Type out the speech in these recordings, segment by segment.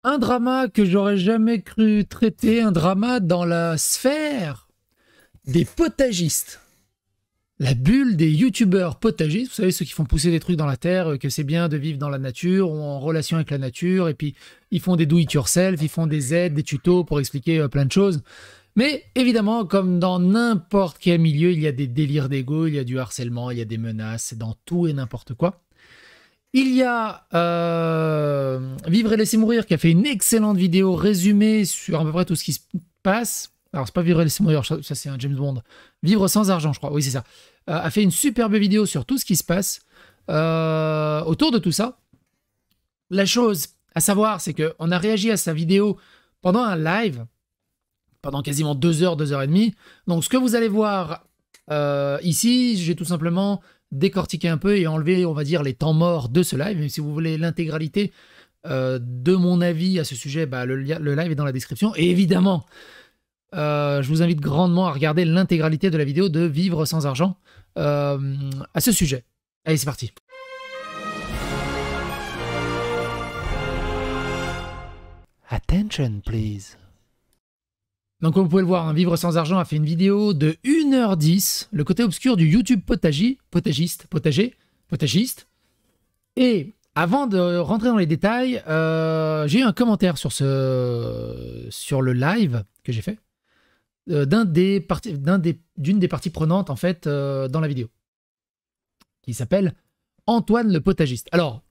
Un drama que j'aurais jamais cru traiter, un drama dans la sphère des potagistes. La bulle des youtubeurs potagistes, vous savez, ceux qui font pousser des trucs dans la terre, que c'est bien de vivre dans la nature ou en relation avec la nature, et puis ils font des do-it-yourself, ils font des aides, des tutos pour expliquer plein de choses. Mais évidemment, comme dans n'importe quel milieu, il y a des délires d'ego, il y a du harcèlement, il y a des menaces, c'est dans tout et n'importe quoi. Il y a Vivre et laisser mourir qui a fait une excellente vidéo résumée sur à peu près tout ce qui se passe. Alors, c'est pas Vivre et laisser mourir, ça c'est un James Bond. Vivre sans argent, je crois. Oui, c'est ça. A fait une superbe vidéo sur tout ce qui se passe autour de tout ça. La chose à savoir, c'est qu'on a réagi à sa vidéo pendant un live, pendant quasiment 2 heures, 2 heures et demie. Donc, ce que vous allez voir ici, j'ai tout simplement décortiqué un peu et enlevé, on va dire, les temps morts de ce live. Mais si vous voulez l'intégralité de mon avis à ce sujet, bah, le live est dans la description. Et évidemment, je vous invite grandement à regarder l'intégralité de la vidéo de Vivre sans argent à ce sujet. Allez, c'est parti. Attention, please. Donc, comme vous pouvez le voir, hein, Vivre sans argent a fait une vidéo de 1h10, le côté obscur du YouTube potagiste. Et avant de rentrer dans les détails, j'ai eu un commentaire sur le live que j'ai fait d'une des parties prenantes en fait dans la vidéo, qui s'appelle Antoine le potagiste. Alors,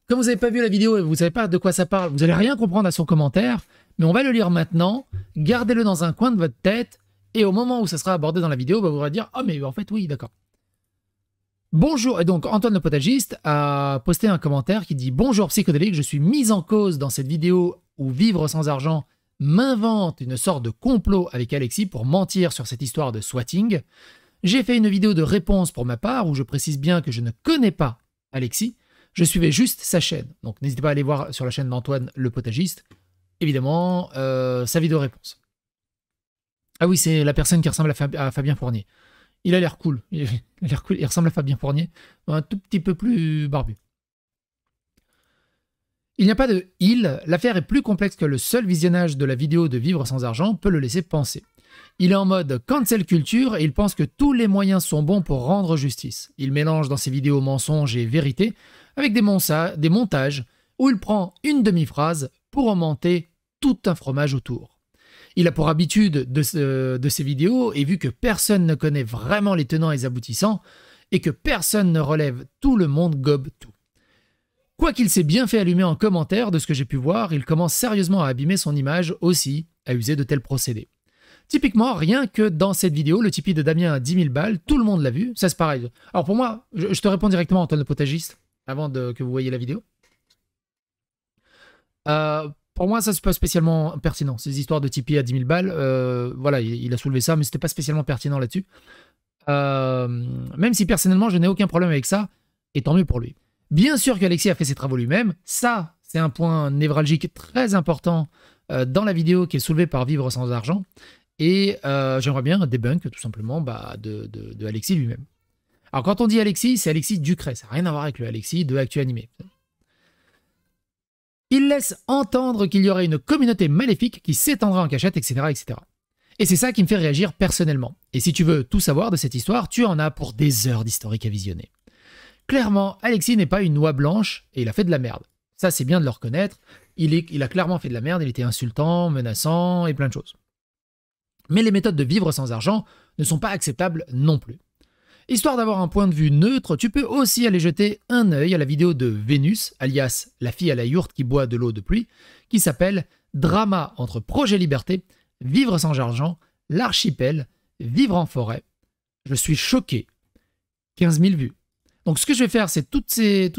comme vous n'avez pas vu la vidéo et vous ne savez pas de quoi ça parle, vous n'allez rien comprendre à son commentaire, mais on va le lire maintenant, gardez-le dans un coin de votre tête, et au moment où ça sera abordé dans la vidéo, bah, vous allez dire « Ah, mais en fait, oui, d'accord ». Bonjour, et donc Antoine le potagiste a posté un commentaire qui dit « Bonjour psychodélique, je suis mis en cause dans cette vidéo où Vivre sans argent m'invente une sorte de complot avec Alexis pour mentir sur cette histoire de swatting. J'ai fait une vidéo de réponse pour ma part où je précise bien que je ne connais pas Alexis, je suivais juste sa chaîne. Donc n'hésitez pas à aller voir sur la chaîne d'Antoine le potagiste, évidemment, sa vidéo réponse. Ah oui, c'est la personne qui ressemble à Fabien Fournier. Il a l'air cool. Il a l'air cool. Il ressemble à Fabien Fournier, un tout petit peu plus barbu. Il n'y a pas de « il ». L'affaire est plus complexe que le seul visionnage de la vidéo de Vivre sans argent peut le laisser penser. Il est en mode cancel culture et il pense que tous les moyens sont bons pour rendre justice. Il mélange dans ses vidéos mensonges et vérité avec des montages où il prend une demi-phrase pour augmenter tout un fromage autour. Il a pour habitude de ces vidéos, et vu que personne ne connaît vraiment les tenants et les aboutissants, et que personne ne relève, tout le monde gobe tout. Quoi qu'il s'est bien fait allumer en commentaire de ce que j'ai pu voir, il commence sérieusement à abîmer son image aussi, à user de tels procédés. Typiquement, rien que dans cette vidéo, le Tipeee de Damien à 10 000 balles, tout le monde l'a vu, ça c'est pareil. Alors pour moi, je te réponds directement Antoine le potagiste, avant que vous voyez la vidéo. Pour moi, ça c'est pas spécialement pertinent. Ces histoires de Tipeee à 10 000 balles, voilà, il a soulevé ça, mais c'était pas spécialement pertinent là-dessus. Même si personnellement, je n'ai aucun problème avec ça, et tant mieux pour lui. Bien sûr qu'Alexis a fait ses travaux lui-même, ça, c'est un point névralgique très important dans la vidéo qui est soulevée par Vivre sans argent, et j'aimerais bien débunk tout simplement de Alexis lui-même. Alors quand on dit Alexis, c'est Alexis Ducret, ça n'a rien à voir avec le Alexis de Actu Animé. Il laisse entendre qu'il y aurait une communauté maléfique qui s'étendra en cachette, etc., etc. Et c'est ça qui me fait réagir personnellement. Et si tu veux tout savoir de cette histoire, tu en as pour des heures d'historique à visionner. Clairement, Alexis n'est pas une noix blanche et il a fait de la merde. Ça, c'est bien de le reconnaître. Il a clairement fait de la merde, il était insultant, menaçant et plein de choses. Mais les méthodes de Vivre sans argent ne sont pas acceptables non plus. Histoire d'avoir un point de vue neutre, tu peux aussi aller jeter un œil à la vidéo de Vénus, alias la fille à la yourte qui boit de l'eau de pluie, qui s'appelle « Drama entre projet liberté, Vivre sans argent, l'archipel, vivre en forêt ». Je suis choqué. 15 000 vues. Donc ce que je vais faire, c'est toutes ces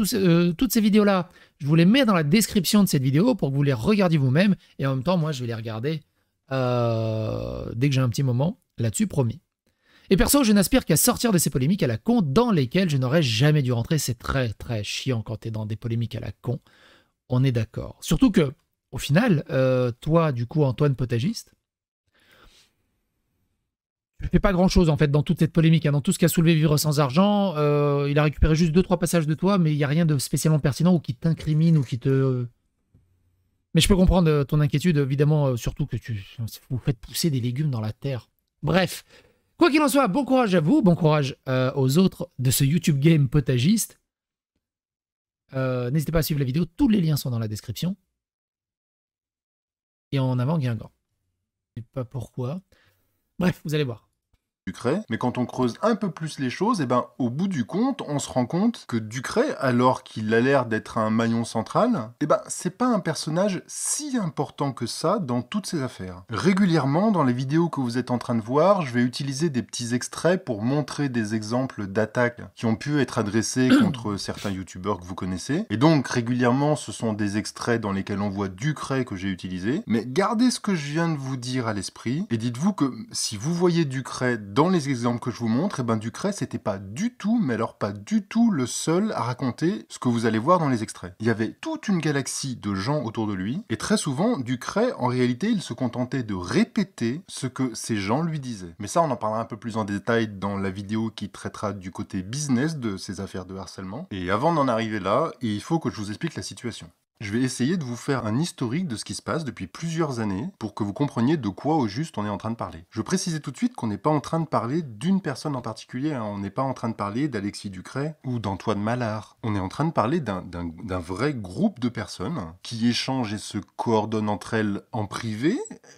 vidéos-là, je vous les mets dans la description de cette vidéo pour que vous les regardiez vous-même. Et en même temps, moi, je vais les regarder dès que j'ai un petit moment là-dessus, promis. Et perso, je n'aspire qu'à sortir de ces polémiques à la con dans lesquelles je n'aurais jamais dû rentrer. C'est très très chiant quand t'es dans des polémiques à la con. On est d'accord. Surtout que, au final, toi, du coup, Antoine potagiste, tu fais pas grand-chose en fait dans toute cette polémique, hein, dans tout ce qu'a soulevé Vivre sans argent. Il a récupéré juste 2-3 passages de toi, mais il n'y a rien de spécialement pertinent ou qui t'incrimine ou qui te... Mais je peux comprendre ton inquiétude, évidemment, surtout que vous faites pousser des légumes dans la terre. Bref, quoi qu'il en soit, bon courage à vous, bon courage aux autres de ce YouTube Game potagiste. N'hésitez pas à suivre la vidéo, tous les liens sont dans la description. Et en avant Guingamp. Je ne sais pas pourquoi. Bref, vous allez voir. Ducret, mais quand on creuse un peu plus les choses, et ben, au bout du compte, on se rend compte que Ducret, alors qu'il a l'air d'être un maillon central, et ben, c'est pas un personnage si important que ça dans toutes ces affaires. Régulièrement, dans les vidéos que vous êtes en train de voir, je vais utiliser des petits extraits pour montrer des exemples d'attaques qui ont pu être adressées contre certains youtubeurs que vous connaissez, et donc régulièrement, ce sont des extraits dans lesquels on voit Ducret que j'ai utilisé, mais gardez ce que je viens de vous dire à l'esprit, et dites-vous que si vous voyez Ducret dans les exemples que je vous montre, et ben Ducret, c'était pas du tout, mais alors pas du tout le seul à raconter ce que vous allez voir dans les extraits. Il y avait toute une galaxie de gens autour de lui, et très souvent, Ducret, en réalité, il se contentait de répéter ce que ces gens lui disaient. Mais ça, on en parlera un peu plus en détail dans la vidéo qui traitera du côté business de ces affaires de harcèlement. Et avant d'en arriver là, il faut que je vous explique la situation. Je vais essayer de vous faire un historique de ce qui se passe depuis plusieurs années pour que vous compreniez de quoi au juste on est en train de parler. Je précise tout de suite qu'on n'est pas en train de parler d'une personne en particulier, hein. On n'est pas en train de parler d'Alexis Ducret ou d'Antoine Mallard. On est en train de parler d'un vrai groupe de personnes qui échangent et se coordonnent entre elles en privé,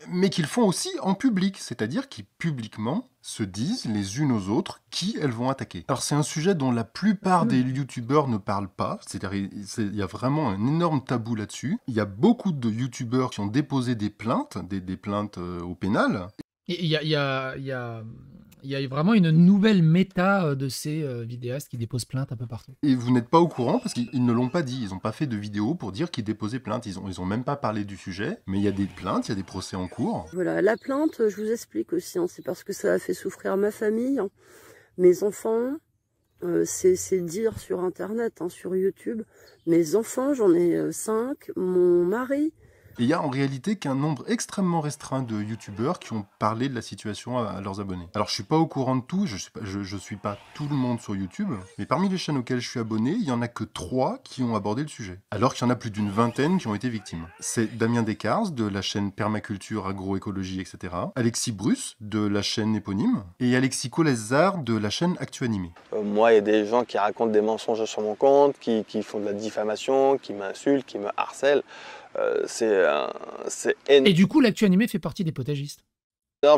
mais qu'ils font aussi en public, c'est-à-dire qui publiquement se disent les unes aux autres qui elles vont attaquer. Alors c'est un sujet dont la plupart des youtubeurs ne parlent pas, c'est-à-dire il y a vraiment un énorme tabou là-dessus. Il y a beaucoup de youtubeurs qui ont déposé des plaintes, des plaintes au pénal. Il y a vraiment une nouvelle méta de ces vidéastes qui déposent plainte un peu partout. Et vous n'êtes pas au courant parce qu'ils ne l'ont pas dit. Ils n'ont pas fait de vidéo pour dire qu'ils déposaient plainte. Ils ont même pas parlé du sujet. Mais il y a des plaintes, il y a des procès en cours. Voilà, la plainte, je vous explique aussi. Hein, c'est parce que ça a fait souffrir ma famille, hein, mes enfants. C'est dire sur Internet, hein, sur YouTube. Mes enfants, j'en ai 5. Mon mari. Et il y a en réalité qu'un nombre extrêmement restreint de youtubeurs qui ont parlé de la situation à leurs abonnés. Alors je suis pas au courant de tout, je suis pas tout le monde sur YouTube, mais parmi les chaînes auxquelles je suis abonné, il y en a que 3 qui ont abordé le sujet, alors qu'il y en a plus d'une vingtaine qui ont été victimes. C'est Damien Descartes de la chaîne Permaculture, Agroécologie, etc. Alexis Bruce de la chaîne éponyme, et Alexis Colezard de la chaîne Actu Animé. Moi, il y a des gens qui racontent des mensonges sur mon compte, qui font de la diffamation, qui m'insultent, qui me harcèlent. C'est Et du coup, l'actu animé fait partie des potagistes.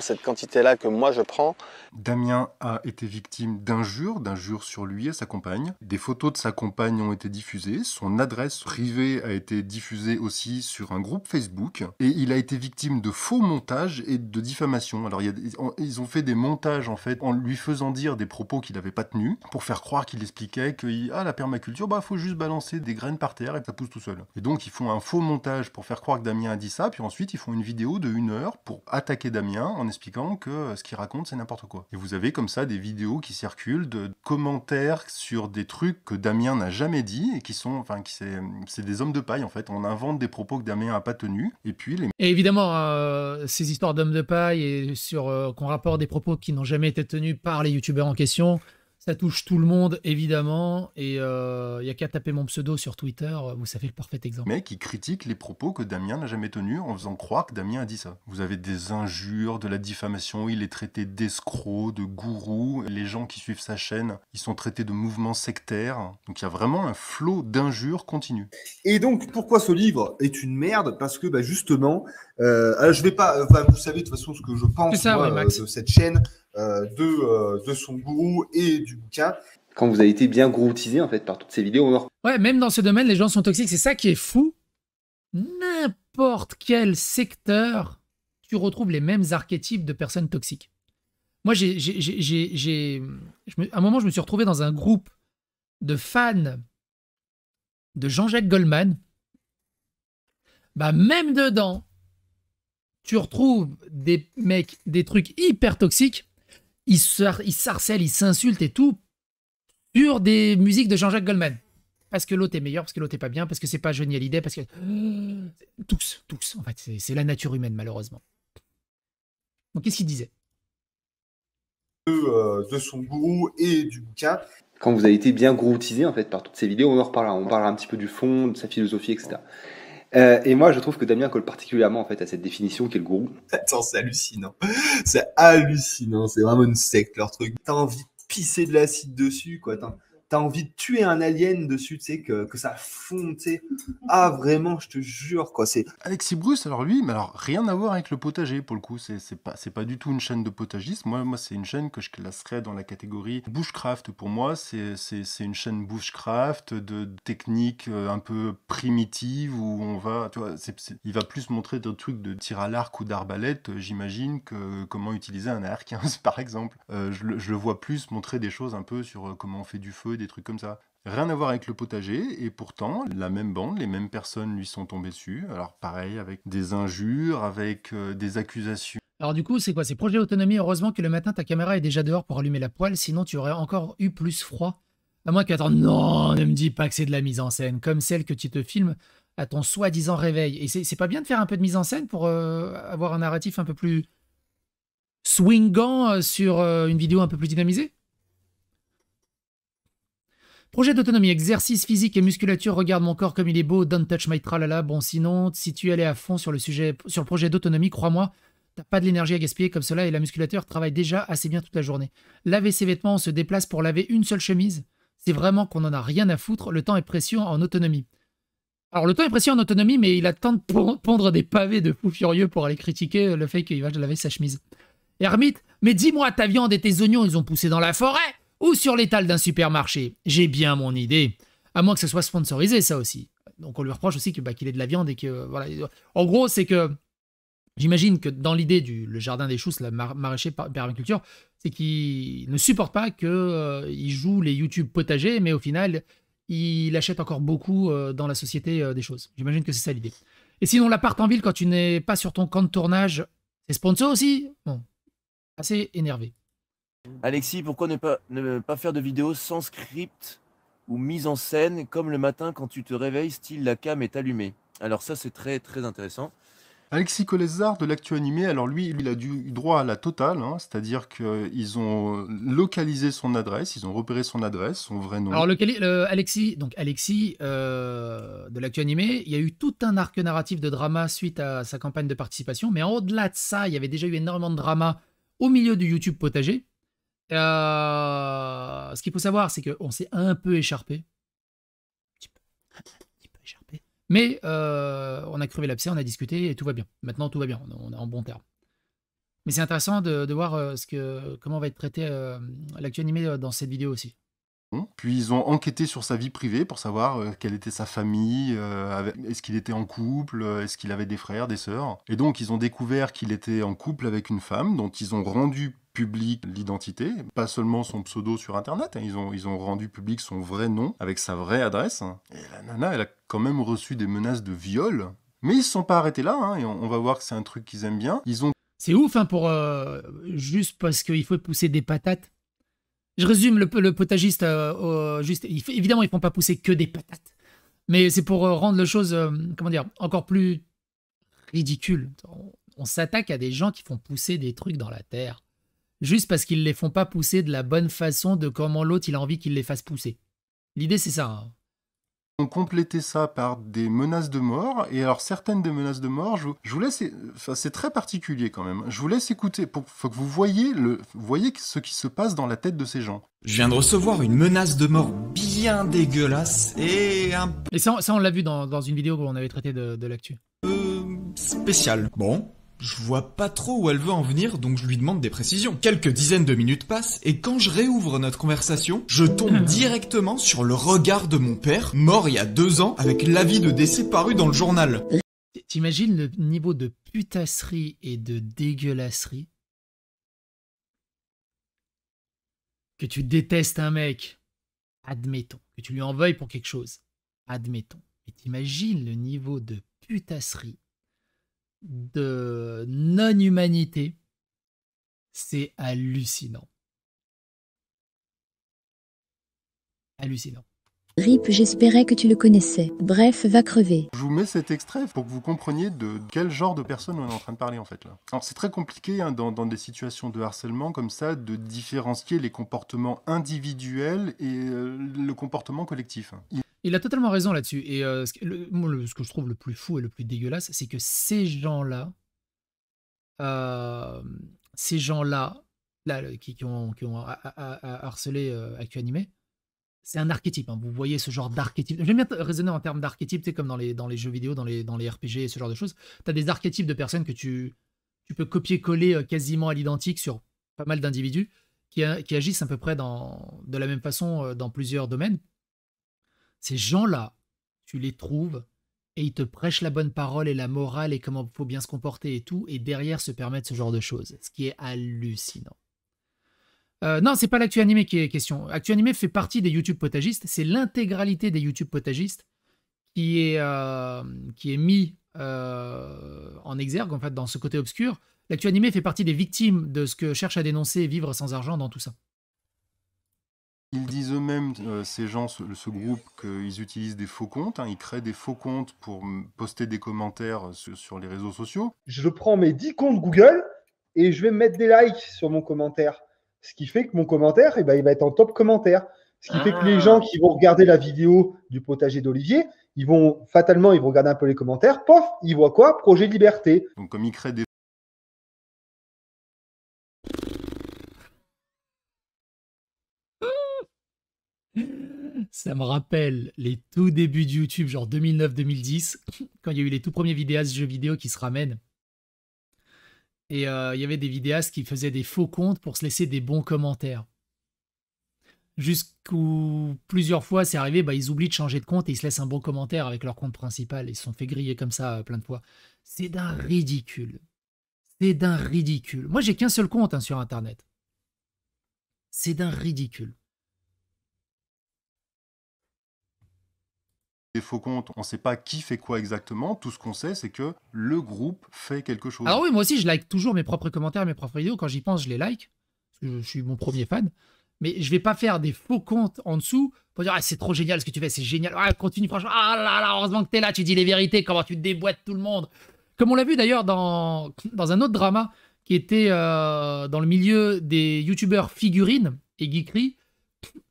cette quantité-là que moi je prends. Damien a été victime d'injures sur lui et sa compagne. Des photos de sa compagne ont été diffusées, son adresse privée a été diffusée aussi sur un groupe Facebook, et il a été victime de faux montages et de diffamation. Alors ils ont fait des montages en fait en lui faisant dire des propos qu'il n'avait pas tenus, pour faire croire qu'il expliquait que la permaculture, faut juste balancer des graines par terre et ça pousse tout seul. Et donc ils font un faux montage pour faire croire que Damien a dit ça, puis ensuite ils font une vidéo de 1 heure pour attaquer Damien en expliquant que ce qu'il raconte c'est n'importe quoi. Et vous avez comme ça des vidéos qui circulent de commentaires sur des trucs que Damien n'a jamais dit et qui sont, c'est des hommes de paille en fait. On invente des propos que Damien n'a pas tenus et puis les... Et évidemment, ces histoires d'hommes de paille et qu'on rapporte des propos qui n'ont jamais été tenus par les youtubeurs en question, ça touche tout le monde, évidemment, et il n'y a qu'à taper mon pseudo sur Twitter, vous savez le parfait exemple. Mais qui critiquent les propos que Damien n'a jamais tenus en faisant croire que Damien a dit ça. Vous avez des injures, de la diffamation, il est traité d'escroc, de gourou, les gens qui suivent sa chaîne, ils sont traités de mouvements sectaires, donc il y a vraiment un flot d'injures continu. Et donc, pourquoi ce livre est une merde? Parce que, justement, alors je vais pas, vous savez de toute façon ce que je pense de cette chaîne, de son gourou et du bouquin. Quand vous avez été bien groutisé en fait par toutes ces vidéos. Ouais, même dans ce domaine, les gens sont toxiques. C'est ça qui est fou. N'importe quel secteur, tu retrouves les mêmes archétypes de personnes toxiques. Moi, à un moment, je me suis retrouvé dans un groupe de fans de Jean-Jacques Goldman. Même dedans, tu retrouves des mecs, des trucs hyper toxiques. Ils s'harcèlent, ils s'insultent et tout sur des musiques de Jean-Jacques Goldman. Parce que l'autre est meilleur, parce que l'autre est pas bien, parce que c'est pas Johnny Hallyday, parce que... Tous. En fait, c'est la nature humaine, malheureusement. Donc, qu'est-ce qu'il disait? De son gourou et du bouquin. Quand vous avez été bien groutisé en fait par toutes ces vidéos, on en reparlera. On parlera un petit peu du fond, de sa philosophie, etc. Et moi, je trouve que Damien colle particulièrement en fait à cette définition qu'est le gourou. Attends, c'est hallucinant. C'est hallucinant. C'est vraiment une secte, leur truc. T'as envie de pisser de l'acide dessus, quoi. T'as envie de tuer un alien dessus, tu sais, que ça fond, tu sais. Ah, vraiment, je te jure, quoi. C'est Alexis Bruce, alors lui, mais alors rien à voir avec le potager pour le coup. C'est pas du tout une chaîne de potagisme. Moi, c'est une chaîne que je classerais dans la catégorie bushcraft. Pour moi, c'est une chaîne bushcraft de techniques un peu primitives où on va, tu vois, il va plus montrer des trucs de tir à l'arc ou d'arbalète, j'imagine, que comment utiliser un AR-15 par exemple. Je le vois plus montrer des choses un peu sur comment on fait du feu, des trucs comme ça. Rien à voir avec le potager, et pourtant, la même bande, les mêmes personnes lui sont tombées dessus. Alors pareil, avec des injures, avec des accusations. Alors du coup, c'est quoi? C'est projet autonomie. Heureusement que le matin, ta caméra est déjà dehors pour allumer la poêle, sinon tu aurais encore eu plus froid. À moins qu'attends, non, ne me dis pas que c'est de la mise en scène, comme celle que tu te filmes à ton soi-disant réveil. Et c'est pas bien de faire un peu de mise en scène pour avoir un narratif un peu plus swingant sur une vidéo un peu plus dynamisée? Projet d'autonomie, exercice physique et musculature, regarde mon corps comme il est beau, don't touch my tralala. Bon, sinon, si tu allais à fond sur le projet d'autonomie, crois-moi, t'as pas de l'énergie à gaspiller comme cela et la musculature travaille déjà assez bien toute la journée. Laver ses vêtements, on se déplace pour laver une seule chemise. C'est vraiment qu'on en a rien à foutre, le temps est précieux en autonomie. Alors, le temps est précieux en autonomie, mais il a le temps de pondre des pavés de fou furieux pour aller critiquer le fait qu'il va laver sa chemise. Ermite, mais dis-moi, ta viande et tes oignons, ils ont poussé dans la forêt ou sur l'étal d'un supermarché? J'ai bien mon idée. À moins que ce soit sponsorisé, ça aussi. Donc on lui reproche aussi qu'il ait de la viande et que... Voilà. En gros, c'est que... J'imagine que dans l'idée le jardin des choux, la maraîcher permaculture, c'est qu'il ne supporte pas qu'il joue les YouTube potagers, mais au final, il achète encore beaucoup dans la société des choses. J'imagine que c'est ça l'idée. Et sinon, l'appart en ville, quand tu n'es pas sur ton camp de tournage, c'est sponsor aussi? Bon, assez énervé. Alexis, pourquoi ne pas faire de vidéos sans script ou mise en scène, comme le matin quand tu te réveilles, style la cam est allumée? Alors ça, c'est très très intéressant. Alexis Colezard de l'Actu Animé, alors lui, il a eu droit à la totale, hein, c'est-à-dire qu'ils ont localisé son adresse, ils ont repéré son adresse, son vrai nom. Alors Alexis de l'Actu Animé, il y a eu tout un arc narratif de drama suite à sa campagne de participation, mais au-delà de ça, il y avait déjà eu énormément de drama au milieu du YouTube potager. Ce qu'il faut savoir, c'est qu'on s'est un peu écharpé. Un petit peu écharpé. Mais on a crevé l'abcès, on a discuté et tout va bien. Maintenant, tout va bien, on est en bon terme. Mais c'est intéressant de voir comment va être traité l'Actu Animé dans cette vidéo aussi. Puis ils ont enquêté sur sa vie privée pour savoir quelle était sa famille, est-ce qu'il était en couple, est-ce qu'il avait des frères, des sœurs. Et donc ils ont découvert qu'il était en couple avec une femme dont ils ont rendu public l'identité, pas seulement son pseudo sur internet, hein, ils ont rendu public son vrai nom avec sa vraie adresse. Et la nana, elle a quand même reçu des menaces de viol. Mais ils se sont pas arrêtés là, hein, et on va voir que c'est un truc qu'ils aiment bien. C'est ouf, hein, pour juste parce qu'il faut pousser des patates. Je résume le potagiste, évidemment, ils ne font pas pousser que des patates. Mais c'est pour rendre les choses, encore plus ridicule. On s'attaque à des gens qui font pousser des trucs dans la terre. Juste parce qu'ils ne les font pas pousser de la bonne façon de comment l'autre il a envie qu'il les fasse pousser. L'idée, c'est ça. Hein. On complété ça par des menaces de mort, et alors certaines des menaces de mort, je vous laisse, enfin, c'est très particulier quand même, je vous laisse écouter, faut que vous voyez ce qui se passe dans la tête de ces gens. Je viens de recevoir une menace de mort bien dégueulasse et ça on l'a vu dans une vidéo où on avait traité de l'actu. Spécial. Bon, je vois pas trop où elle veut en venir, donc je lui demande des précisions. Quelques dizaines de minutes passent, et quand je réouvre notre conversation, je tombe directement sur le regard de mon père, mort il y a 2 ans, avec l'avis de décès paru dans le journal. T'imagines le niveau de putasserie et de dégueulasserie? Que tu détestes un mec, admettons. Que tu lui en veuilles pour quelque chose, admettons. Et t'imagines le niveau de putasserie, de non-humanité, c'est hallucinant. Hallucinant. RIP, j'espérais que tu le connaissais. Bref, va crever. Je vous mets cet extrait pour que vous compreniez de quel genre de personne on est en train de parler en fait là. Alors c'est très compliqué hein, dans des situations de harcèlement comme ça de différencier les comportements individuels et le comportement collectif. Il a totalement raison là-dessus. Et moi, ce que je trouve le plus fou et le plus dégueulasse, c'est que euh, ces gens-là, qui ont harcelé ActuAnimé, c'est un archétype. Hein. Vous voyez ce genre d'archétype. J'aime bien raisonner en termes d'archétype, tu sais, comme dans les jeux vidéo, dans les RPG et ce genre de choses. Tu as des archétypes de personnes que tu peux copier-coller quasiment à l'identique sur pas mal d'individus qui agissent à peu près de la même façon dans plusieurs domaines. Ces gens-là, tu les trouves et ils te prêchent la bonne parole et la morale et comment il faut bien se comporter et tout, et derrière se permettre ce genre de choses, ce qui est hallucinant. Non, c'est pas l'ActuAnimé qui est question. ActuAnimé fait partie des YouTube potagistes, c'est l'intégralité des YouTube potagistes qui est mis en exergue, en fait, dans ce côté obscur. L'ActuAnimé fait partie des victimes de ce que cherche à dénoncer Vivre sans argent dans tout ça. Ils disent eux-mêmes, ces gens, ce groupe, qu'ils utilisent des faux comptes. Hein, ils créent des faux comptes pour poster des commentaires sur les réseaux sociaux. Je prends mes 10 comptes Google et je vais mettre des likes sur mon commentaire. Ce qui fait que mon commentaire, il va être en top commentaire. Ce qui fait que les gens qui vont regarder la vidéo du potager d'Olivier, ils vont regarder un peu les commentaires. Pof, ils voient quoi? Projet de liberté. Donc comme ils créent des... Ça me rappelle les tout débuts de YouTube, genre 2009-2010, quand il y a eu les tout premiers vidéastes jeux vidéo qui se ramènent. Et il y avait des vidéastes qui faisaient des faux comptes pour se laisser des bons commentaires. Jusqu'où plusieurs fois c'est arrivé, ils oublient de changer de compte et ils se laissent un bon commentaire avec leur compte principal. Ils se sont fait griller comme ça plein de fois. C'est d'un ridicule. C'est d'un ridicule. Moi, j'ai qu'un seul compte sur Internet. C'est d'un ridicule. Des faux comptes, on ne sait pas qui fait quoi exactement. Tout ce qu'on sait, c'est que le groupe fait quelque chose. Alors oui, moi aussi, je like toujours mes propres commentaires, mes propres vidéos. Quand j'y pense, je les like. Parce que je suis mon premier fan. Mais je vais pas faire des faux comptes en dessous pour dire « Ah, c'est trop génial ce que tu fais, c'est génial. Ah, continue, franchement. Ah là là, heureusement que t'es là, tu dis les vérités, comment tu déboîtes tout le monde. » Comme on l'a vu d'ailleurs dans un autre drama qui était dans le milieu des youtubeurs figurines et geekery,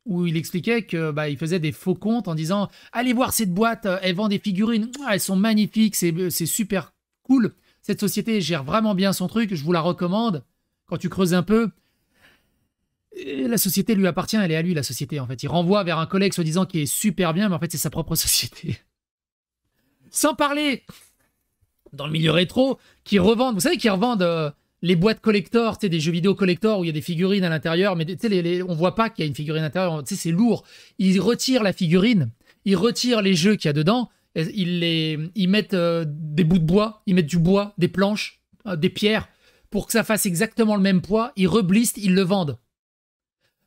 où il expliquait que il faisait des faux comptes en disant « Allez voir cette boîte, elle vend des figurines, elles sont magnifiques, c'est super cool. Cette société gère vraiment bien son truc, je vous la recommande. » Quand tu creuses un peu, et la société lui appartient, elle est à lui, la société, en fait. Il renvoie vers un collègue soi-disant qui est super bien, mais en fait, c'est sa propre société. Sans parler, dans le milieu rétro, qui revendent, vous savez, qui revendent les boîtes collector, tu sais, des jeux vidéo collector où il y a des figurines à l'intérieur, mais tu sais, on voit pas qu'il y a une figurine à l'intérieur, tu sais, c'est lourd. Ils retirent la figurine, ils retirent les jeux qu'il y a dedans, ils mettent des bouts de bois, ils mettent du bois, des planches, des pierres, pour que ça fasse exactement le même poids, ils reblistent, ils le vendent.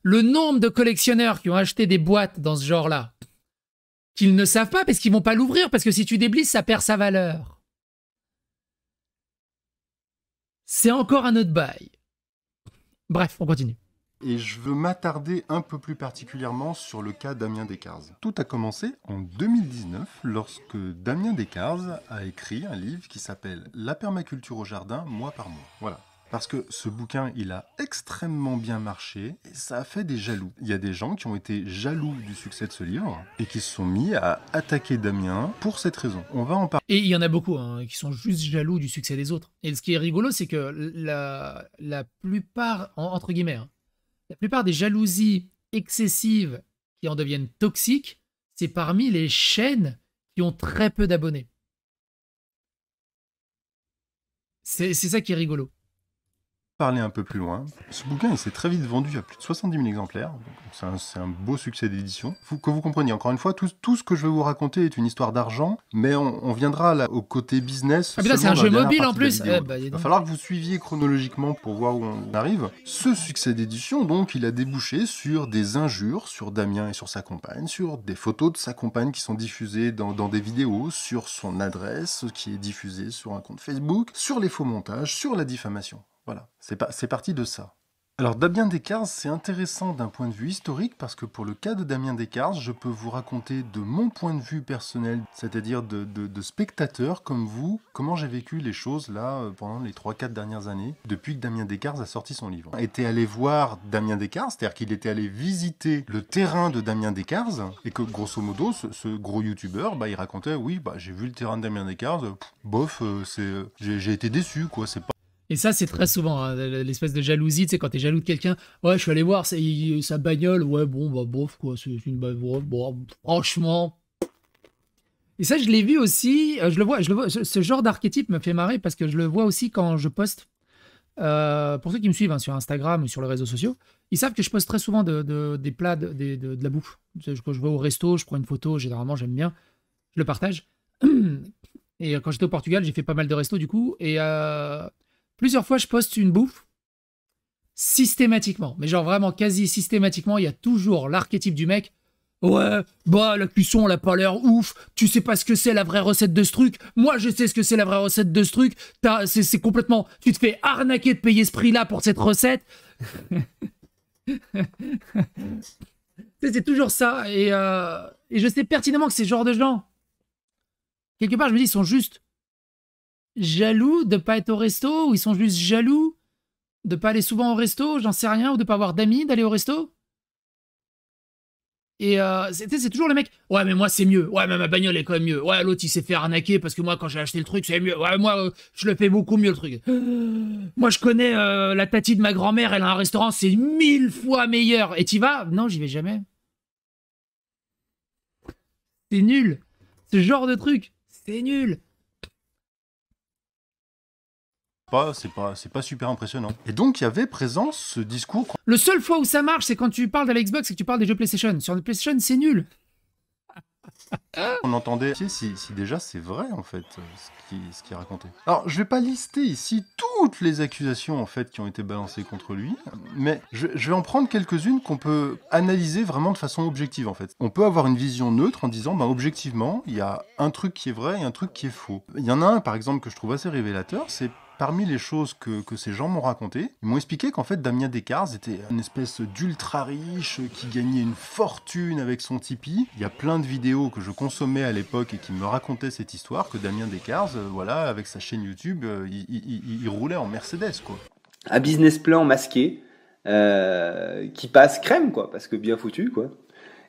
Le nombre de collectionneurs qui ont acheté des boîtes dans ce genre-là, qu'ils ne savent pas parce qu'ils vont pas l'ouvrir, parce que si tu déblisses, ça perd sa valeur. C'est encore un autre bail. Bref, on continue. Et je veux m'attarder un peu plus particulièrement sur le cas Damien Descartes. Tout a commencé en 2019 lorsque Damien Descartes a écrit un livre qui s'appelle « La permaculture au jardin, mois par mois ». Voilà. Parce que ce bouquin, il a extrêmement bien marché et ça a fait des jaloux. Il y a des gens qui ont été jaloux du succès de ce livre et qui se sont mis à attaquer Damien pour cette raison. On va en parler. Et il y en a beaucoup qui sont juste jaloux du succès des autres. Et ce qui est rigolo, c'est que la plupart, entre guillemets, la plupart des jalousies excessives qui en deviennent toxiques, c'est parmi les chaînes qui ont très peu d'abonnés. C'est ça qui est rigolo. Parler un peu plus loin. Ce bouquin, il s'est très vite vendu à plus de 70 000 exemplaires. C'est un beau succès d'édition. Que vous compreniez, encore une fois, tout ce que je vais vous raconter est une histoire d'argent, mais on viendra là au côté business. Ah, mais là, c'est un jeu mobile en plus. Il va falloir que vous suiviez chronologiquement pour voir où on arrive. Ce succès d'édition, donc, il a débouché sur des injures sur Damien et sur sa compagne, sur des photos de sa compagne qui sont diffusées dans des vidéos, sur son adresse qui est diffusée sur un compte Facebook, sur les faux montages, sur la diffamation. Voilà, c'est parti de ça. Alors Damien Descartes, c'est intéressant d'un point de vue historique parce que pour le cas de Damien Descartes, je peux vous raconter de mon point de vue personnel, c'est-à-dire de spectateur comme vous, comment j'ai vécu les choses là pendant les 3-4 dernières années, depuis que Damien Descartes a sorti son livre. Il était allé voir Damien Descartes, c'est-à-dire qu'il était allé visiter le terrain de Damien Descartes, et que grosso modo, ce gros youtubeur, il racontait, oui, j'ai vu le terrain de Damien Descartes, bof, j'ai été déçu, quoi, c'est pas... Et ça, c'est très souvent, hein, l'espèce de jalousie, tu sais, quand t'es jaloux de quelqu'un, ouais, je suis allé voir sa bagnole, ouais, bon, bof, quoi, c'est une bagnole, bon, franchement. Et ça, je l'ai vu aussi, je le vois, ce genre d'archétype me fait marrer parce que je le vois aussi quand je poste. Pour ceux qui me suivent hein, sur Instagram ou sur les réseaux sociaux, ils savent que je poste très souvent des plats, de la bouffe. Quand je vais au resto, je prends une photo, généralement, j'aime bien, je le partage. Et quand j'étais au Portugal, j'ai fait pas mal de restos, du coup, et... plusieurs fois, je poste une bouffe systématiquement. Mais genre vraiment quasi systématiquement, il y a toujours l'archétype du mec. Ouais, la cuisson, elle a pas l'air ouf. Tu sais pas ce que c'est la vraie recette de ce truc. Moi, je sais ce que c'est la vraie recette de ce truc. C'est complètement... Tu te fais arnaquer de payer ce prix-là pour cette recette. C'est toujours ça. Et je sais pertinemment que ces genres de gens, quelque part, je me dis, ils sont juste... jaloux de pas être au resto, ou ils sont juste jaloux de pas aller souvent au resto, j'en sais rien, ou de pas avoir d'amis d'aller au resto. Et c'est toujours le mec, ouais mais moi c'est mieux, ouais mais ma bagnole est quand même mieux, ouais l'autre il s'est fait arnaquer parce que moi quand j'ai acheté le truc c'est mieux, ouais moi je le fais beaucoup mieux le truc. Moi je connais la tati de ma grand-mère, elle a un restaurant, c'est 1000 fois meilleur. Et t'y vas? Non, j'y vais jamais. C'est nul. Ce genre de truc, c'est nul. C'est pas super impressionnant. Et donc, il y avait présent ce discours... Le seul fois où ça marche, c'est quand tu parles de la Xbox et que tu parles des jeux PlayStation. Sur le PlayStation, c'est nul. On entendait si déjà c'est vrai, en fait, ce qui est raconté. Alors, je vais pas lister ici toutes les accusations, en fait, qui ont été balancées contre lui, mais je vais en prendre quelques-unes qu'on peut analyser vraiment de façon objective, en fait. On peut avoir une vision neutre en disant, objectivement, il y a un truc qui est vrai et un truc qui est faux. Il y en a un, par exemple, que je trouve assez révélateur, c'est... Parmi les choses que ces gens m'ont racontées, ils m'ont expliqué qu'en fait Damien Descartes était une espèce d'ultra riche qui gagnait une fortune avec son Tipeee. Il y a plein de vidéos que je consommais à l'époque et qui me racontaient cette histoire, que Damien Descartes, avec sa chaîne YouTube, il roulait en Mercedes, quoi. Un business plan masqué qui passe crème, quoi, parce que bien foutu, quoi.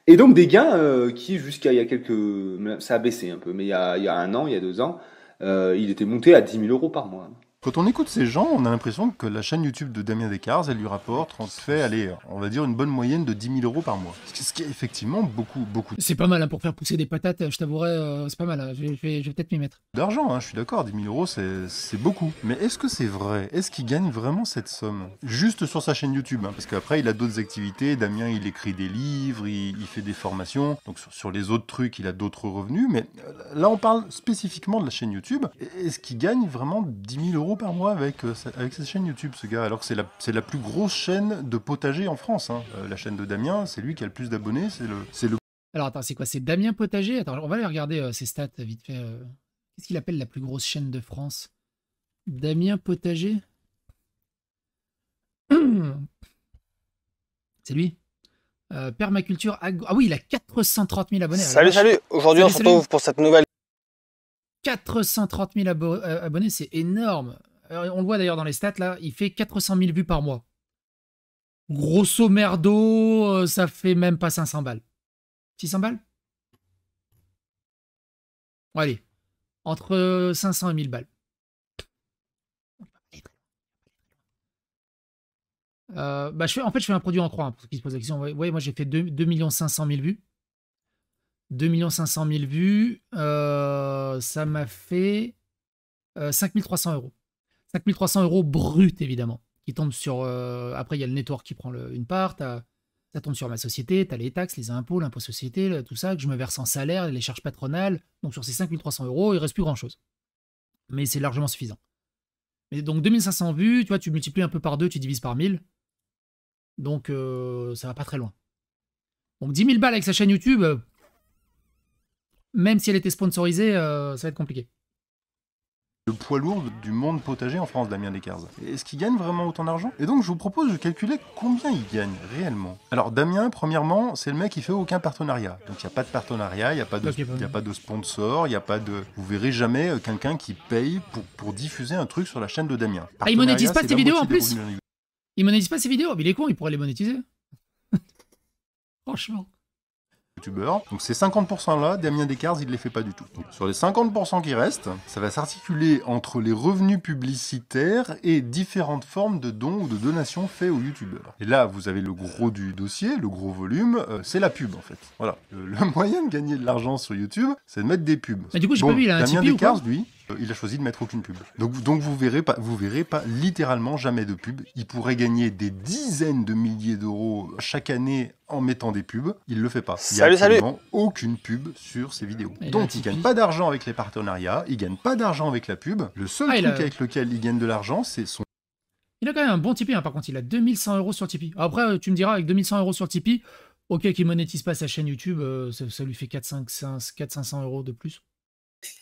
Et donc des gains qui, jusqu'à il y a quelques... Ça a baissé un peu, mais il y a 1 an, il y a 2 ans, il était monté à 10 000 € par mois. Quand on écoute ces gens, on a l'impression que la chaîne YouTube de Damien Descartes, elle lui rapporte, on va dire une bonne moyenne de 10 000 € par mois. Ce qui est effectivement beaucoup. C'est pas mal hein, pour faire pousser des patates, je t'avouerai, c'est pas mal, hein. Je vais peut-être m'y mettre. D'argent, hein, je suis d'accord, 10 000 €, c'est beaucoup. Mais est-ce que c'est vrai? Est-ce qu'il gagne vraiment cette somme? Juste sur sa chaîne YouTube, hein, parce qu'après il a d'autres activités, Damien il écrit des livres, il fait des formations, donc sur les autres trucs il a d'autres revenus, mais là on parle spécifiquement de la chaîne YouTube. Est-ce qu'il gagne vraiment 10 000 € par mois avec sa chaîne YouTube, ce gars, alors que c'est la plus grosse chaîne de potager en France, hein. La chaîne de Damien, c'est lui qui a le plus d'abonnés, c'est le... Alors attends, c'est quoi? C'est Damien Potager? Attends, on va aller regarder ses stats vite fait. Qu'est-ce qu'il appelle la plus grosse chaîne de France? Damien Potager? C'est lui? Permaculture Agro... Ah oui, il a 430 000 abonnés. Salut, aujourd'hui on se retrouve pour cette nouvelle... 430 000 abonnés, c'est énorme. On le voit d'ailleurs dans les stats, là, il fait 400 000 vues par mois. Grosso merdo, ça fait même pas 500 balles. 600 balles? Bon, allez, entre 500 et 1000 balles. Je fais un produit en 3, hein, pour ceux qui se posent la question. Vous voyez, moi j'ai fait 2 500 000 vues. 2 500 000 vues, ça m'a fait 5 300 €. 5 300 € brut, évidemment, qui tombe sur... après, il y a le network qui prend une part, ça tombe sur ma société, tu as les taxes, les impôts, l'impôt société, tout ça, que je me verse en salaire, les charges patronales. Donc sur ces 5 300 €, il ne reste plus grand-chose. Mais c'est largement suffisant. Mais donc 2500 vues, tu vois, tu multiplies un peu par 2, tu divises par 1000. Donc ça va pas très loin. Donc 10 000 balles avec sa chaîne YouTube... même si elle était sponsorisée, ça va être compliqué. le poids lourd du monde potager en France, Damien Descartes. Est-ce qu'il gagne vraiment autant d'argent? Et donc je vous propose de calculer combien il gagne réellement. Alors Damien, premièrement, c'est le mec qui fait aucun partenariat. Donc il n'y a pas de partenariat, il n'y a pas de sponsor, il n'y a pas de... Vous verrez jamais quelqu'un qui paye pour diffuser un truc sur la chaîne de Damien. Ah, il monétise pas ses vidéos en plus? Il monétise pas ses vidéos? Mais il est con, il pourrait les monétiser. Franchement. youtubeurs. Donc ces 50% là, Damien Descartes, il ne les fait pas du tout. Donc, sur les 50% qui restent, ça va s'articuler entre les revenus publicitaires et différentes formes de dons ou de donations faits aux youtubeurs. Et là, vous avez le gros du dossier, le gros volume, c'est la pub en fait. Voilà. Le moyen de gagner de l'argent sur YouTube, c'est de mettre des pubs. Mais du coup, j'ai pas vu, il a un Damien Tipeee ou Descartes, quoi? lui, il a choisi de mettre aucune pub. Donc vous verrez pas littéralement jamais de pub. Il pourrait gagner des dizaines de milliers d'euros chaque année en mettant des pubs. Il le fait pas. Il y a absolument aucune pub sur ses vidéos. Donc il gagne pas d'argent avec les partenariats, il gagne pas d'argent avec la pub. Le seul truc avec lequel il gagne de l'argent, c'est son... Il a quand même un bon Tipeee, hein, par contre, il a 2100 € sur Tipeee. Après, tu me diras, avec 2100 € sur Tipeee, ok, qu'il monétise pas sa chaîne YouTube, ça lui fait 400-500 € de plus.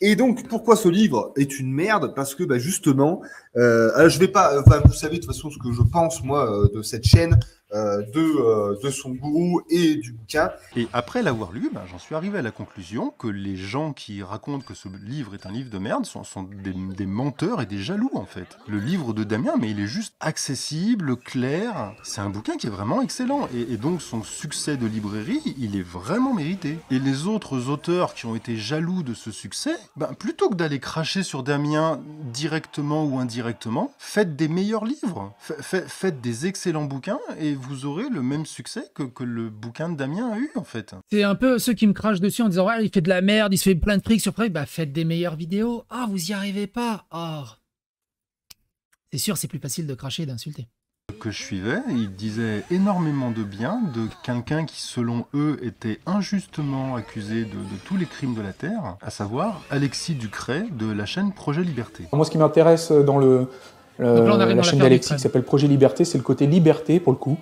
Et donc, pourquoi ce livre est une merde? Parce que, bah, justement, je vais pas... vous savez de toute façon ce que je pense, moi, de cette chaîne, de son gourou et du bouquin. Et après l'avoir lu, j'en suis arrivé à la conclusion que les gens qui racontent que ce livre est un livre de merde sont des menteurs et des jaloux, en fait. Le livre de Damien, mais il est juste accessible, clair. C'est un bouquin qui est vraiment excellent. Et donc, son succès de librairie, il est vraiment mérité. Et les autres auteurs qui ont été jaloux de ce succès, plutôt que d'aller cracher sur Damien directement ou indirectement, faites des meilleurs livres. Faites des excellents bouquins et vous aurez le même succès que le bouquin de Damien a eu, en fait. C'est un peu ceux qui me crachent dessus en disant « Ouais, il fait de la merde, il se fait plein de fric sur Prey. » Bah, faites des meilleures vidéos. Ah, vous y arrivez pas. Oh. C'est sûr, c'est plus facile de cracher et d'insulter. Que je suivais, il disait énormément de bien de quelqu'un qui, selon eux, était injustement accusé de tous les crimes de la Terre, à savoir Alexis Ducret de la chaîne Projet Liberté. Moi, ce qui m'intéresse dans la chaîne d'Alexis qui s'appelle Projet Liberté, c'est le côté liberté, pour le coup.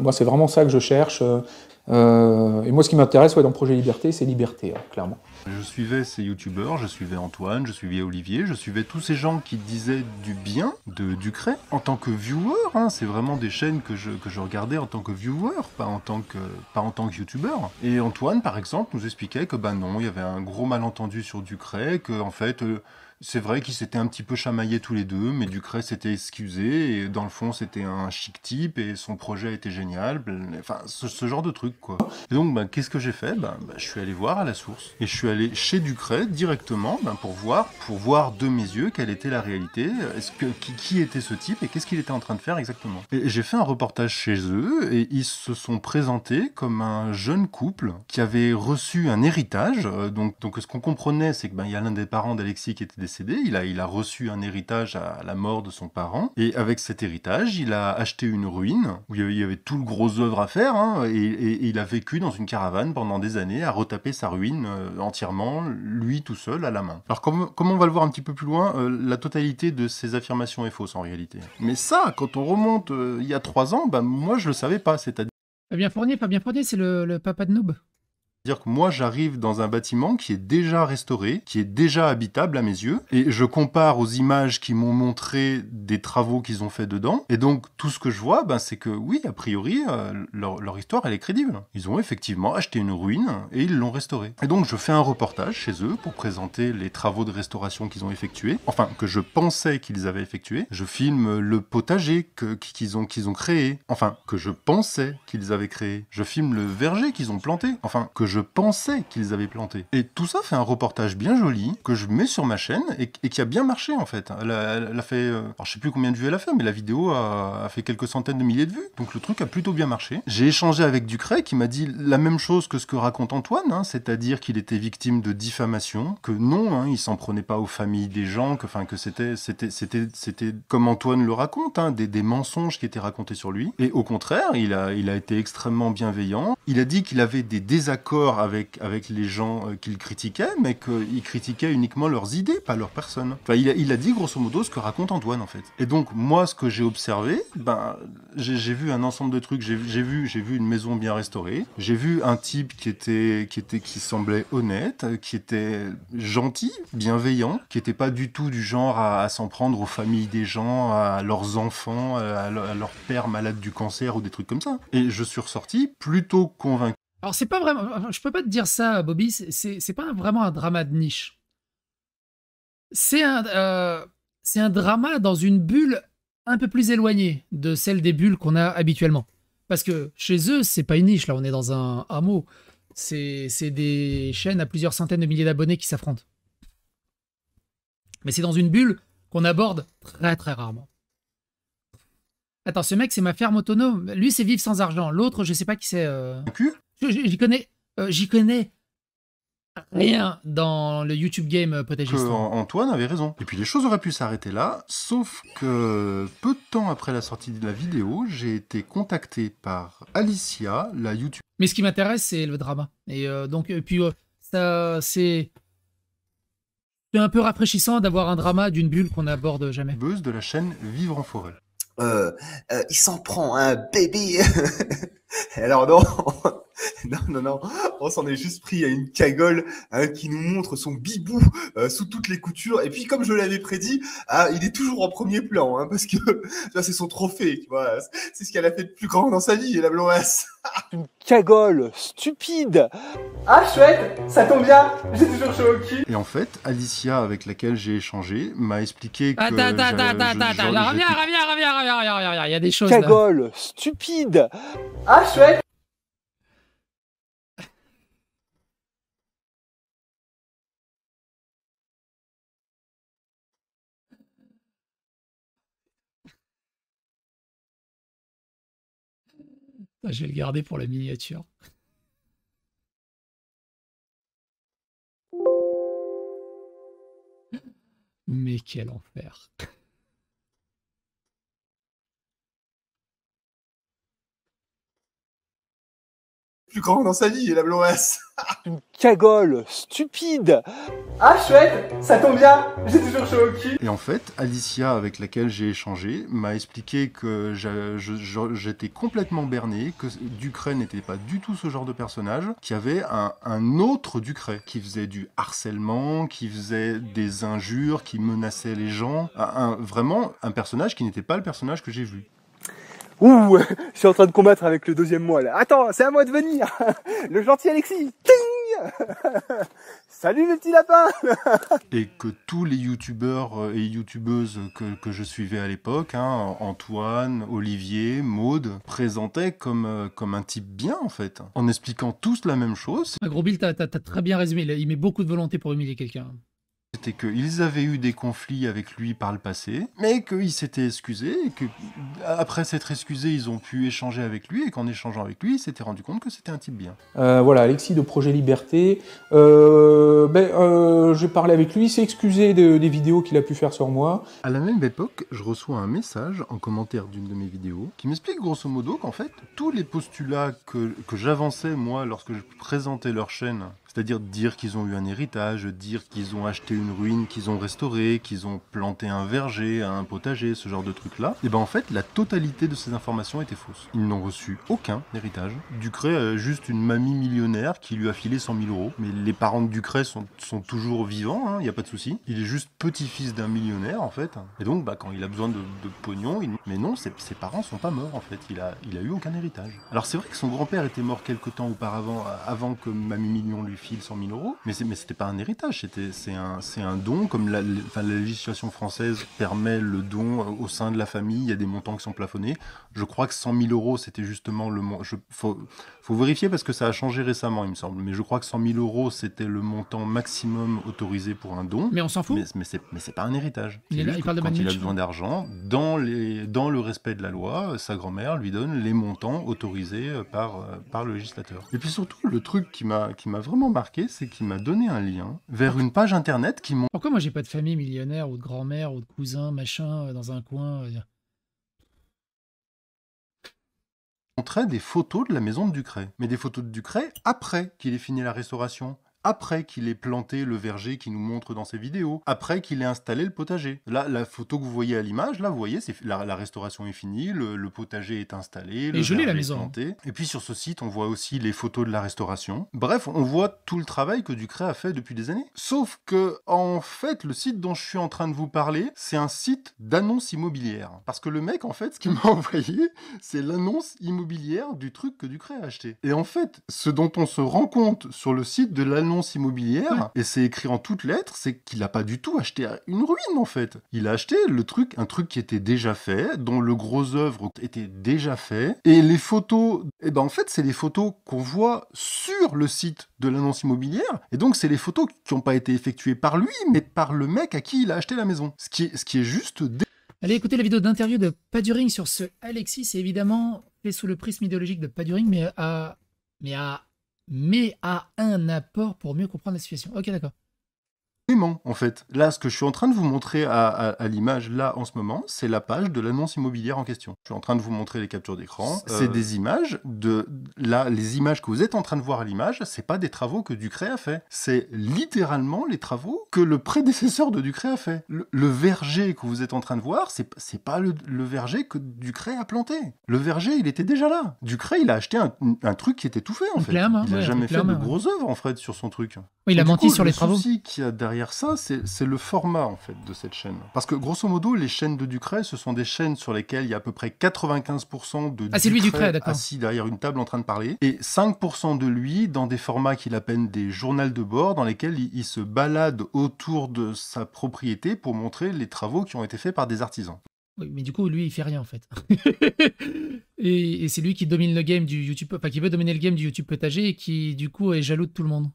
Moi, c'est vraiment ça que je cherche. Et moi, ce qui m'intéresse dans Projet Liberté, c'est liberté, clairement. Je suivais ces youtubeurs, je suivais Antoine, je suivais Olivier, je suivais tous ces gens qui disaient du bien de Ducret en tant que viewer. C'est vraiment des chaînes que je regardais en tant que viewer, pas en tant que youtubeur. Et Antoine, par exemple, nous expliquait que non, il y avait un gros malentendu sur Ducret, que en fait... c'est vrai qu'ils s'étaient un petit peu chamaillés tous les deux, mais Ducret s'était excusé, et dans le fond, c'était un chic type, et son projet était génial, enfin, ce genre de truc, quoi. Et donc, qu'est-ce que j'ai fait? Je suis allé voir à la source, et je suis allé chez Ducret directement, pour voir de mes yeux quelle était la réalité, qui était ce type, et qu'est-ce qu'il était en train de faire exactement. Et j'ai fait un reportage chez eux, et ils se sont présentés comme un jeune couple qui avait reçu un héritage, donc ce qu'on comprenait, c'est que il y a l'un des parents d'Alexis qui était décédé, il a reçu un héritage à la mort de son parent, et avec cet héritage, il a acheté une ruine, où il y avait tout le gros œuvre à faire, et il a vécu dans une caravane pendant des années à retaper sa ruine entièrement, lui tout seul, à la main. Alors comme on va le voir un petit peu plus loin, la totalité de ces affirmations est fausse en réalité. Mais ça, quand on remonte il y a 3 ans, moi je le savais pas, c'est-à-dire... Fabien Fournier, c'est le papa de Noob. C'est-à-dire que moi, j'arrive dans un bâtiment qui est déjà restauré, qui est déjà habitable à mes yeux, et je compare aux images qui m'ont montré des travaux qu'ils ont fait dedans, et donc tout ce que je vois, c'est que oui, a priori, leur histoire, elle est crédible. Ils ont effectivement acheté une ruine, et ils l'ont restaurée. Et donc je fais un reportage chez eux pour présenter les travaux de restauration qu'ils ont effectués, enfin, que je pensais qu'ils avaient effectués. Je filme le potager qu'ils ont créé, enfin, que je pensais qu'ils avaient créé. Je filme le verger qu'ils ont planté, enfin, que je pensais qu'ils avaient planté. Et tout ça fait un reportage bien joli, que je mets sur ma chaîne, et qui a bien marché, en fait. Elle a fait... alors, je sais plus combien de vues elle a fait, mais la vidéo a fait quelques centaines de milliers de vues. Donc, le truc a plutôt bien marché. J'ai échangé avec Ducret, qui m'a dit la même chose que ce que raconte Antoine, c'est-à-dire qu'il était victime de diffamation, que non, il s'en prenait pas aux familles des gens, que c'était comme Antoine le raconte, des mensonges qui étaient racontés sur lui. Et au contraire, il a été extrêmement bienveillant. Il a dit qu'il avait des désaccords d'accord avec les gens qu'il critiquait, mais qu'il critiquait uniquement leurs idées, pas leur personne. Enfin, il a dit grosso modo ce que raconte Antoine en fait. Et donc moi, ce que j'ai observé, j'ai vu un ensemble de trucs. J'ai vu une maison bien restaurée. J'ai vu un type qui semblait honnête, qui était gentil, bienveillant, qui était pas du tout du genre à s'en prendre aux familles des gens, à leurs enfants, à leur père malade du cancer ou des trucs comme ça. Et je suis ressorti plutôt convaincu. Alors c'est pas vraiment, je peux pas te dire ça, Bobby, c'est pas vraiment un drama de niche. C'est un drama dans une bulle un peu plus éloignée de celle des bulles qu'on a habituellement. Parce que chez eux, c'est pas une niche, là, on est dans un hameau. C'est des chaînes à plusieurs centaines de milliers d'abonnés qui s'affrontent. Mais c'est dans une bulle qu'on aborde très très rarement. Attends, ce mec, c'est ma ferme autonome. Lui, c'est Vivre sans argent. L'autre, je sais pas qui c'est. J'y connais rien dans le YouTube game potagiste. Antoine avait raison. Et puis les choses auraient pu s'arrêter là, sauf que peu de temps après la sortie de la vidéo, j'ai été contacté par Alicia, la YouTube. Mais ce qui m'intéresse, c'est le drama. Et ça, c'est un peu rafraîchissant d'avoir un drama d'une bulle qu'on n'aborde jamais. De la chaîne Vivre en forêt. Il s'en prend un bébé. Alors non, on s'en est juste pris à une cagole qui nous montre son bibou sous toutes les coutures. Et puis comme je l'avais prédit, il est toujours en premier plan, parce que c'est son trophée, tu vois. C'est ce qu'elle a fait de plus grand dans sa vie, la blondasse. Une cagole stupide. Ah chouette, ça tombe bien, j'ai toujours chaud au cul. Et en fait, Alicia, avec laquelle j'ai échangé, m'a expliqué que... Attends, reviens, il y a des choses cagole là. Stupide. Ah chouette. Je vais le garder pour la miniature. Mais quel enfer. Plus grand dans sa vie, la blondasse. Une cagole stupide. Ah chouette, ça tombe bien, j'ai toujours chaud au cul. Et en fait, Alicia, avec laquelle j'ai échangé, m'a expliqué que j'étais complètement berné, que Ducret n'était pas du tout ce genre de personnage, qu'il y avait un autre Ducret qui faisait du harcèlement, qui faisait des injures, qui menaçait les gens. Vraiment un personnage qui n'était pas le personnage que j'ai vu. Ouh, je suis en train de combattre avec le deuxième moi là. Attends, c'est à moi de venir. Le gentil Alexis. Ting. Salut mes petits lapins. Et que tous les youtubeurs et youtubeuses que je suivais à l'époque, Antoine, Olivier, Maude, présentaient comme un type bien en fait, en expliquant tous la même chose. Gros Bill, t'as très bien résumé, il met beaucoup de volonté pour humilier quelqu'un. C'était qu'ils avaient eu des conflits avec lui par le passé, mais qu'il s'était excusé, et qu'après s'être excusé, ils ont pu échanger avec lui, et qu'en échangeant avec lui, ils s'étaient rendu compte que c'était un type bien. Voilà, Alexis de Projet Liberté. J'ai parlé avec lui, il s'est excusé des vidéos qu'il a pu faire sur moi. À la même époque, je reçois un message en commentaire d'une de mes vidéos qui m'explique grosso modo qu'en fait, tous les postulats que j'avançais moi lorsque je présentais leur chaîne, c'est-à-dire dire qu'ils ont eu un héritage, dire qu'ils ont acheté une ruine, qu'ils ont restauré, qu'ils ont planté un verger, un potager, ce genre de trucs-là, et ben en fait, la totalité de ces informations étaient fausses. Ils n'ont reçu aucun héritage. Ducret a juste une mamie millionnaire qui lui a filé 100 000 €. Mais les parents de Ducret sont toujours vivants, y a pas de souci. Il est juste petit-fils d'un millionnaire, en fait. Et donc, quand il a besoin de pognon, mais non, ses parents sont pas morts, en fait. Il a eu aucun héritage. Alors c'est vrai que son grand-père était mort quelque temps auparavant, avant que Mamie Million lui file 100 000 €, mais c'était pas un héritage, c'est un don, comme la législation française permet le don au sein de la famille, il y a des montants qui sont plafonnés. Je crois que 100 000 € c'était justement le montant, faut vérifier parce que ça a changé récemment il me semble, mais je crois que 100 000 € c'était le montant maximum autorisé pour un don. Mais on s'en fout. Mais c'est pas un héritage. Il parle de quand il a besoin d'argent, dans le respect de la loi, sa grand-mère lui donne les montants autorisés par le législateur. Et puis surtout, le truc qui m'a vraiment marqué, c'est qu'il m'a donné un lien vers une page internet qui montre... Pourquoi moi j'ai pas de famille millionnaire ou de grand-mère ou de cousin machin dans un coin montrait des photos de la maison de Ducret. Mais des photos de Ducret après qu'il ait fini la restauration. Après qu'il ait planté le verger qu'il nous montre dans ses vidéos, après qu'il ait installé le potager. Là, la photo que vous voyez à l'image, là, vous voyez, la restauration est finie, le potager est installé, le jolie, la verger est maison. planté. Et puis sur ce site, on voit aussi les photos de la restauration. Bref, on voit tout le travail que Ducret a fait depuis des années. Sauf que, en fait, le site dont je suis en train de vous parler, c'est un site d'annonce immobilière. Parce que le mec, en fait, ce qu'il m'a envoyé, c'est l'annonce immobilière du truc que Ducret a acheté. Et en fait, ce dont on se rend compte sur le site de l'annonce immobilière, et c'est écrit en toutes lettres, c'est qu'il n'a pas du tout acheté une ruine en fait. Il a acheté un truc qui était déjà fait, dont le gros œuvre était déjà fait, et les photos, et ben en fait c'est les photos qu'on voit sur le site de l'annonce immobilière, et donc c'est les photos qui n'ont pas été effectuées par lui, mais par le mec à qui il a acheté la maison. Ce qui est juste... Allez écouter la vidéo d'interview de Paduring sur ce Alexis, c'est évidemment fait sous le prisme idéologique de Paduring, mais a un apport pour mieux comprendre la situation. Ok, d'accord. En fait, là, ce que je suis en train de vous montrer à l'image, là, en ce moment, c'est la page de l'annonce immobilière en question. Je suis en train de vous montrer les captures d'écran. C'est des images Là, les images que vous êtes en train de voir à l'image, c'est pas des travaux que Ducret a fait. C'est littéralement les travaux que le prédécesseur de Ducret a fait. Le verger que vous êtes en train de voir, c'est pas le verger que Ducret a planté. Le verger, il était déjà là. Ducret, il a acheté un truc qui était tout fait, en fait. Il a jamais fait de gros œuvres, en fait, sur son truc. Oui, il a menti sur les travaux. Le souci qu'il y a derrière ça, c'est le format en fait de cette chaîne. Parce que grosso modo, les chaînes de Ducret, ce sont des chaînes sur lesquelles il y a à peu près 95% de c'est lui Ducret, d'accord. assis derrière une table en train de parler, et 5% de lui dans des formats qu'il appelle des journaux de bord, dans lesquels il se balade autour de sa propriété pour montrer les travaux qui ont été faits par des artisans. Oui, mais du coup, lui, il fait rien en fait. et c'est lui qui domine le game du YouTube, enfin qui veut dominer le game du YouTube potager et qui du coup est jaloux de tout le monde.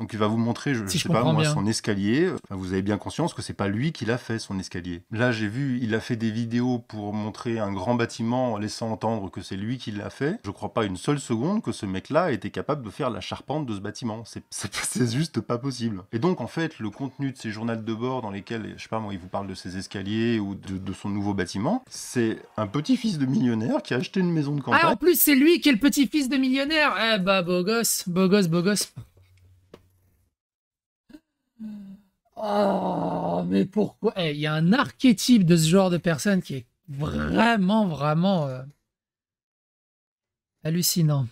Donc il va vous montrer, je sais pas moi, son escalier. Enfin, vous avez bien conscience que c'est pas lui qui l'a fait, son escalier. Là, j'ai vu, il a fait des vidéos pour montrer un grand bâtiment en laissant entendre que c'est lui qui l'a fait. Je crois pas une seule seconde que ce mec-là était capable de faire la charpente de ce bâtiment. C'est juste pas possible. Et donc, en fait, le contenu de ces journaux de bord dans lesquels, je sais pas moi, il vous parle de ses escaliers ou de son nouveau bâtiment, c'est un petit-fils de millionnaire qui a acheté une maison de campagne. Ah, en plus, c'est lui qui est le petit-fils de millionnaire. Eh bah, beau gosse, beau gosse, beau gosse. Oh, mais pourquoi? Il y a un archétype de ce genre de personne qui est vraiment hallucinant.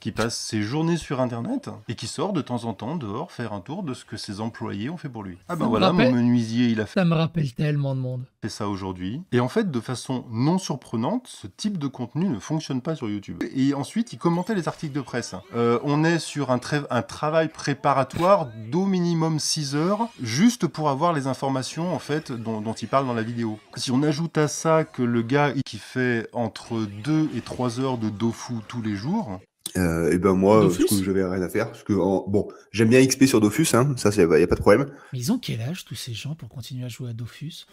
Qui passe ses journées sur Internet et qui sort de temps en temps dehors faire un tour de ce que ses employés ont fait pour lui. Ah ben voilà, mon menuisier, il a fait... Ça me rappelle tellement de monde. Fait ça aujourd'hui. Et en fait, de façon non surprenante, ce type de contenu ne fonctionne pas sur YouTube. Et ensuite, il commentait les articles de presse. On est sur un travail préparatoire d'au minimum 6 heures, juste pour avoir les informations en fait dont il parle dans la vidéo. Si on ajoute à ça que le gars qui fait entre 2 et 3 heures de Dofus tous les jours... et ben moi, parce que j'avais rien à faire. Parce que, bon, j'aime bien XP sur Dofus, hein, ça, il n'y a pas de problème. Mais ils ont quel âge, tous ces gens, pour continuer à jouer à Dofus?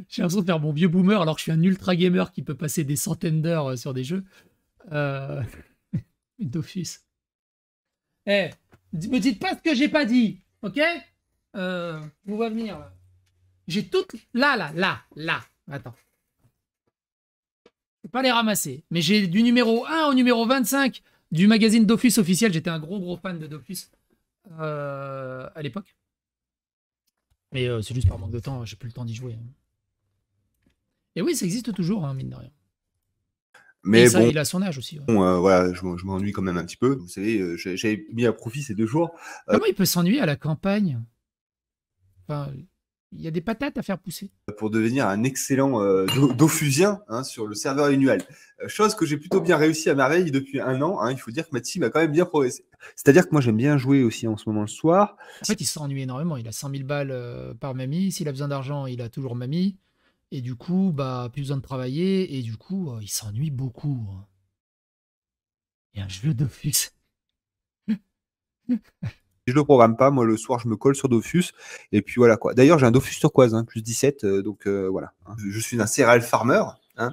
J'ai l'impression de faire mon vieux boomer alors que je suis un ultra gamer qui peut passer des centaines d'heures sur des jeux. Dofus. Eh, me dites pas ce que j'ai pas dit, ok? Vous va venir. J'ai toutes... Là. Attends. Je peux pas les ramasser. Mais j'ai du numéro 1 au numéro 25 du magazine Dofus officiel. J'étais un gros fan de Dofus à l'époque. Mais c'est juste par manque de temps, j'ai plus le temps d'y jouer. Et oui, ça existe toujours, hein, mine de rien. Mais ça, bon, il a son âge aussi. Ouais. Bon, voilà, je m'ennuie quand même un petit peu. Vous savez, j'avais mis à profit ces 2 jours. Comment il peut s'ennuyer à la campagne? Enfin, il y a des patates à faire pousser. Pour devenir un excellent Dofusien hein, sur le serveur annuel. Chose que j'ai plutôt bien réussi à merveille depuis 1 an. Hein, il faut dire que ma team a quand même bien progressé. C'est-à-dire que moi, j'aime bien jouer aussi en ce moment le soir. En fait, il s'ennuie énormément. Il a 5000 balles par mamie. S'il a besoin d'argent, il a toujours mamie. Et du coup, bah, plus besoin de travailler. Et du coup, il s'ennuie beaucoup. Il y a un jeu Dofus. Si je le programme pas, moi le soir je me colle sur Dofus et puis voilà quoi. D'ailleurs j'ai un Dofus turquoise, hein, plus 17, donc voilà. Hein. Je suis un cereal farmer. Hein.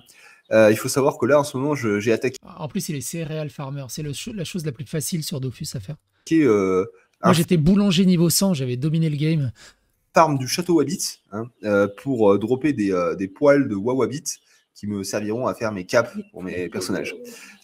Il faut savoir que là en ce moment j'ai attaqué. En plus il est cereal farmer, c'est la chose la plus facile sur Dofus à faire. Moi j'étais boulanger niveau 100, j'avais dominé le game. farm du château Wabbit hein, pour dropper des poils de Wawabit qui me serviront à faire mes caps pour mes personnages.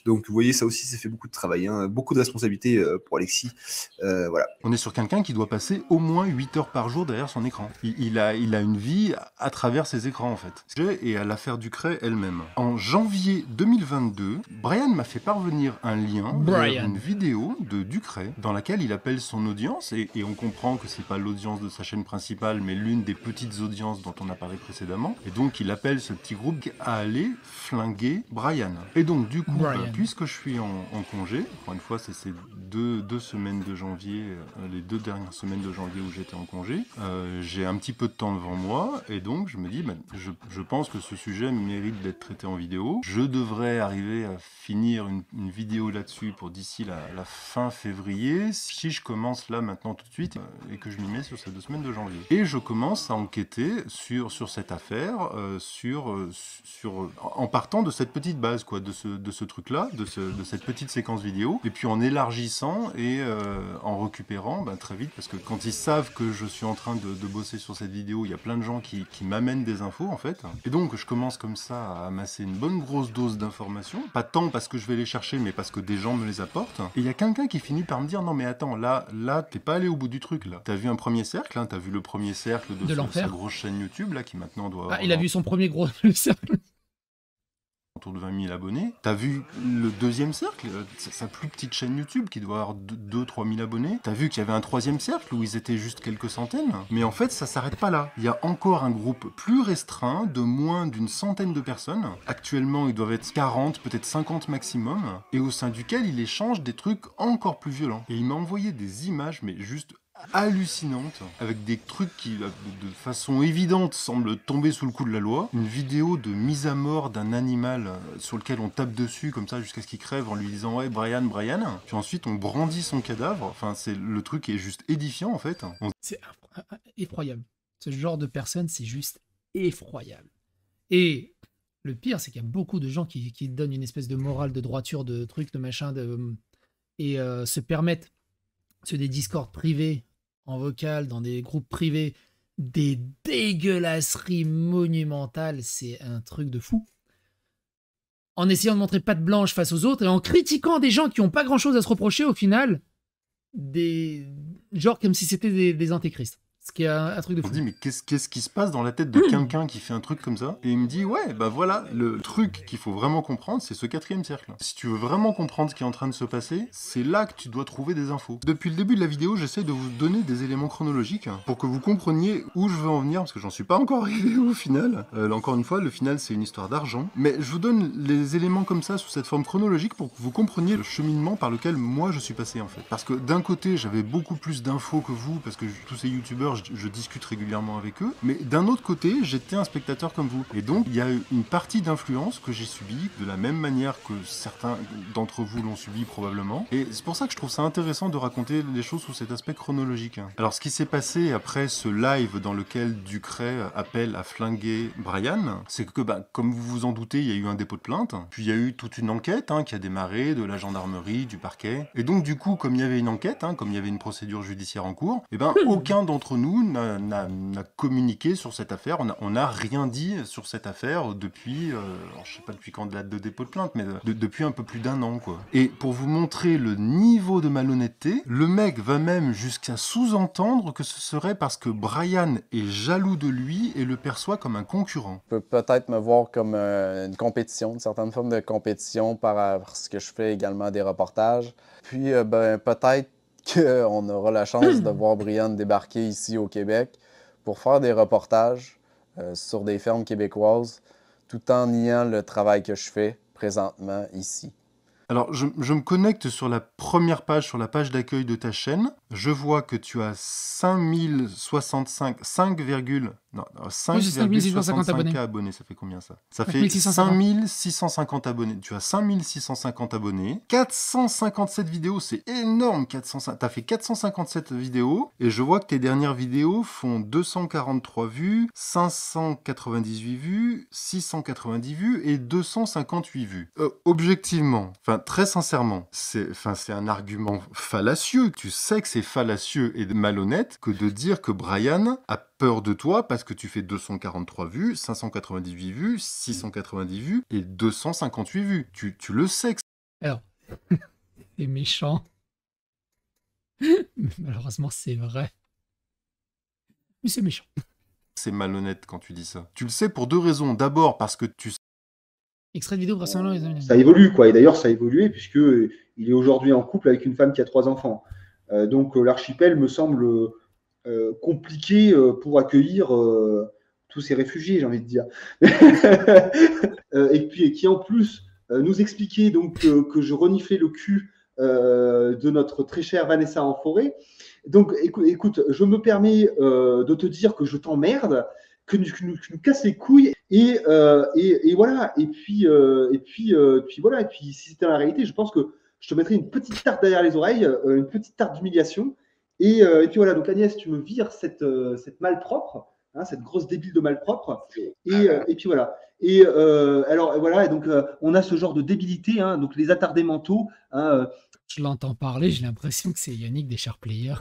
Donc vous voyez, ça aussi, ça fait beaucoup de travail, hein, beaucoup de responsabilités pour Alexis. Voilà. On est sur quelqu'un qui doit passer au moins 8 heures par jour derrière son écran. Il a une vie à travers ses écrans en fait. Et à l'affaire Ducret elle-même. En janvier 2022, Brian m'a fait parvenir un lien vers une vidéo de Ducret dans laquelle il appelle son audience, et on comprend que c'est pas l'audience de sa chaîne principale, mais l'une des petites audiences dont on a parlé précédemment. Et donc il appelle ce petit groupe à aller flinguer Brian. Et donc du coup, puisque je suis en congé, encore une fois c'est ces deux semaines de janvier, les 2 dernières semaines de janvier où j'étais en congé, j'ai un petit peu de temps devant moi, et donc je me dis, je pense que ce sujet mérite d'être traité en vidéo. Je devrais arriver à finir une vidéo là-dessus pour d'ici la fin février, si je commence là maintenant tout de suite, et que je m'y mets sur ces 2 semaines de janvier. Et je commence à enquêter sur cette affaire, en partant de cette petite base, quoi, de ce truc-là, de cette petite séquence vidéo, et puis en élargissant et en récupérant très vite, parce que quand ils savent que je suis en train de bosser sur cette vidéo, il y a plein de gens qui m'amènent des infos en fait, et donc je commence comme ça à amasser une bonne grosse dose d'informations, pas tant parce que je vais les chercher, mais parce que des gens me les apportent, et il y a quelqu'un qui finit par me dire, non mais attends, là t'es pas allé au bout du truc, là. T'as vu un premier cercle, hein, t'as vu le premier cercle de sa grosse chaîne YouTube, là, qui maintenant doit avoir... il a vu son premier gros cercle autour de 20 000 abonnés. T'as vu le deuxième cercle, sa plus petite chaîne YouTube qui doit avoir 2-3 000 abonnés. T'as vu qu'il y avait un troisième cercle où ils étaient juste quelques centaines. Mais en fait, ça s'arrête pas là. Il y a encore un groupe plus restreint de moins d'une centaine de personnes. Actuellement, ils doivent être 40, peut-être 50 maximum. Et au sein duquel il échange des trucs encore plus violents. Et il m'a envoyé des images, mais juste hallucinante, avec des trucs qui, de façon évidente, semblent tomber sous le coup de la loi. Une vidéo de mise à mort d'un animal sur lequel on tape dessus comme ça jusqu'à ce qu'il crève en lui disant « Ouais, Brian ». Puis ensuite, on brandit son cadavre. Enfin, le truc est juste édifiant, en fait. C'est effroyable. Ce genre de personne, c'est juste effroyable. Et le pire, c'est qu'il y a beaucoup de gens qui donnent une espèce de morale de droiture, de trucs, de machin, et se permettent sur des Discord privés, en vocal, dans des groupes privés, des dégueulasseries monumentales. C'est un truc de fou. En essayant de montrer patte blanche face aux autres et en critiquant des gens qui n'ont pas grand-chose à se reprocher, au final, genre comme si c'était des antéchrists. Ce qui est un truc de fou. On se dit, mais qu'est-ce qui se passe dans la tête de quelqu'un qui fait un truc comme ça? Et il me dit, ouais, voilà, le truc qu'il faut vraiment comprendre, c'est ce 4e cercle. Si tu veux vraiment comprendre ce qui est en train de se passer, c'est là que tu dois trouver des infos. Depuis le début de la vidéo, j'essaie de vous donner des éléments chronologiques pour que vous compreniez où je veux en venir, parce que j'en suis pas encore arrivé au final. Là, encore une fois, le final, c'est une histoire d'argent. Mais je vous donne les éléments comme ça, sous cette forme chronologique, pour que vous compreniez le cheminement par lequel moi je suis passé, en fait. Parce que d'un côté, j'avais beaucoup plus d'infos que vous, parce que tous ces youtubeurs, je discute régulièrement avec eux, mais d'un autre côté, j'étais un spectateur comme vous. Et donc, il y a une partie d'influence que j'ai subie de la même manière que certains d'entre vous l'ont subi probablement. Et c'est pour ça que je trouve ça intéressant de raconter les choses sous cet aspect chronologique. Alors, ce qui s'est passé après ce live dans lequel Ducret appelle à flinguer Brian, c'est que, comme vous vous en doutez, il y a eu un dépôt de plainte, puis il y a eu toute une enquête qui a démarré de la gendarmerie, du parquet. Et donc, du coup, comme il y avait une enquête, comme il y avait une procédure judiciaire en cours, aucun d'entre nous n'a communiqué sur cette affaire, on n'a rien dit sur cette affaire depuis, je sais pas depuis quand date de dépôt de plainte, mais depuis un peu plus d'1 an, quoi. Et pour vous montrer le niveau de malhonnêteté, le mec va même jusqu'à sous-entendre que ce serait parce que Brian est jaloux de lui et le perçoit comme un concurrent. Je peux peut-être me voir comme une compétition, une certaine forme de compétition parce que je fais également des reportages. Puis peut-être qu'on aura la chance de voir Brian débarquer ici au Québec pour faire des reportages sur des fermes québécoises, tout en niant le travail que je fais présentement ici. Alors, je me connecte sur la première page, sur la page d'accueil de ta chaîne. Je vois que tu as 5,65 abonnés. Ça fait combien ça? Ça fait 5650 abonnés. Tu as 5650 abonnés. 457 vidéos, c'est énorme. T'as fait 457 vidéos. Et je vois que tes dernières vidéos font 243 vues, 598 vues, 690 vues et 258 vues. Objectivement, très sincèrement, c'est un argument fallacieux. Tu sais que c'est fallacieux et malhonnête que de dire que Brian a peur de toi parce que tu fais 243 vues, 598 vues, 690 vues et 258 vues. Tu le sais que Alors, c'est méchant. Malheureusement, c'est vrai. Mais c'est méchant. c'est malhonnête quand tu dis ça. Tu le sais pour 2 raisons. D'abord parce que tu Extrait de vidéo rassemblant les amis. Ça évolue, quoi. Et d'ailleurs, ça a évolué puisque il est aujourd'hui en couple avec une femme qui a 3 enfants. Donc, l'archipel me semble compliqué pour accueillir tous ces réfugiés, j'ai envie de dire. Et puis, qui en plus nous expliquait donc que je reniflais le cul de notre très chère Vanessa en forêt. Donc, écoute, je me permets de te dire que je t'emmerde, que tu nous casses les couilles, et voilà. Et puis voilà. Et puis, si c'était la réalité, je pense que je te mettrais une petite tarte derrière les oreilles, une petite tarte d'humiliation. Et puis voilà. Donc, Agnès, tu me vires cette malpropre, hein, cette grosse débile de malpropre. Et puis voilà. Et alors voilà. Et donc, on a ce genre de débilité, hein, donc les attardés mentaux. Hein, je l'entends parler, j'ai l'impression que c'est Yannick des Sharp Players.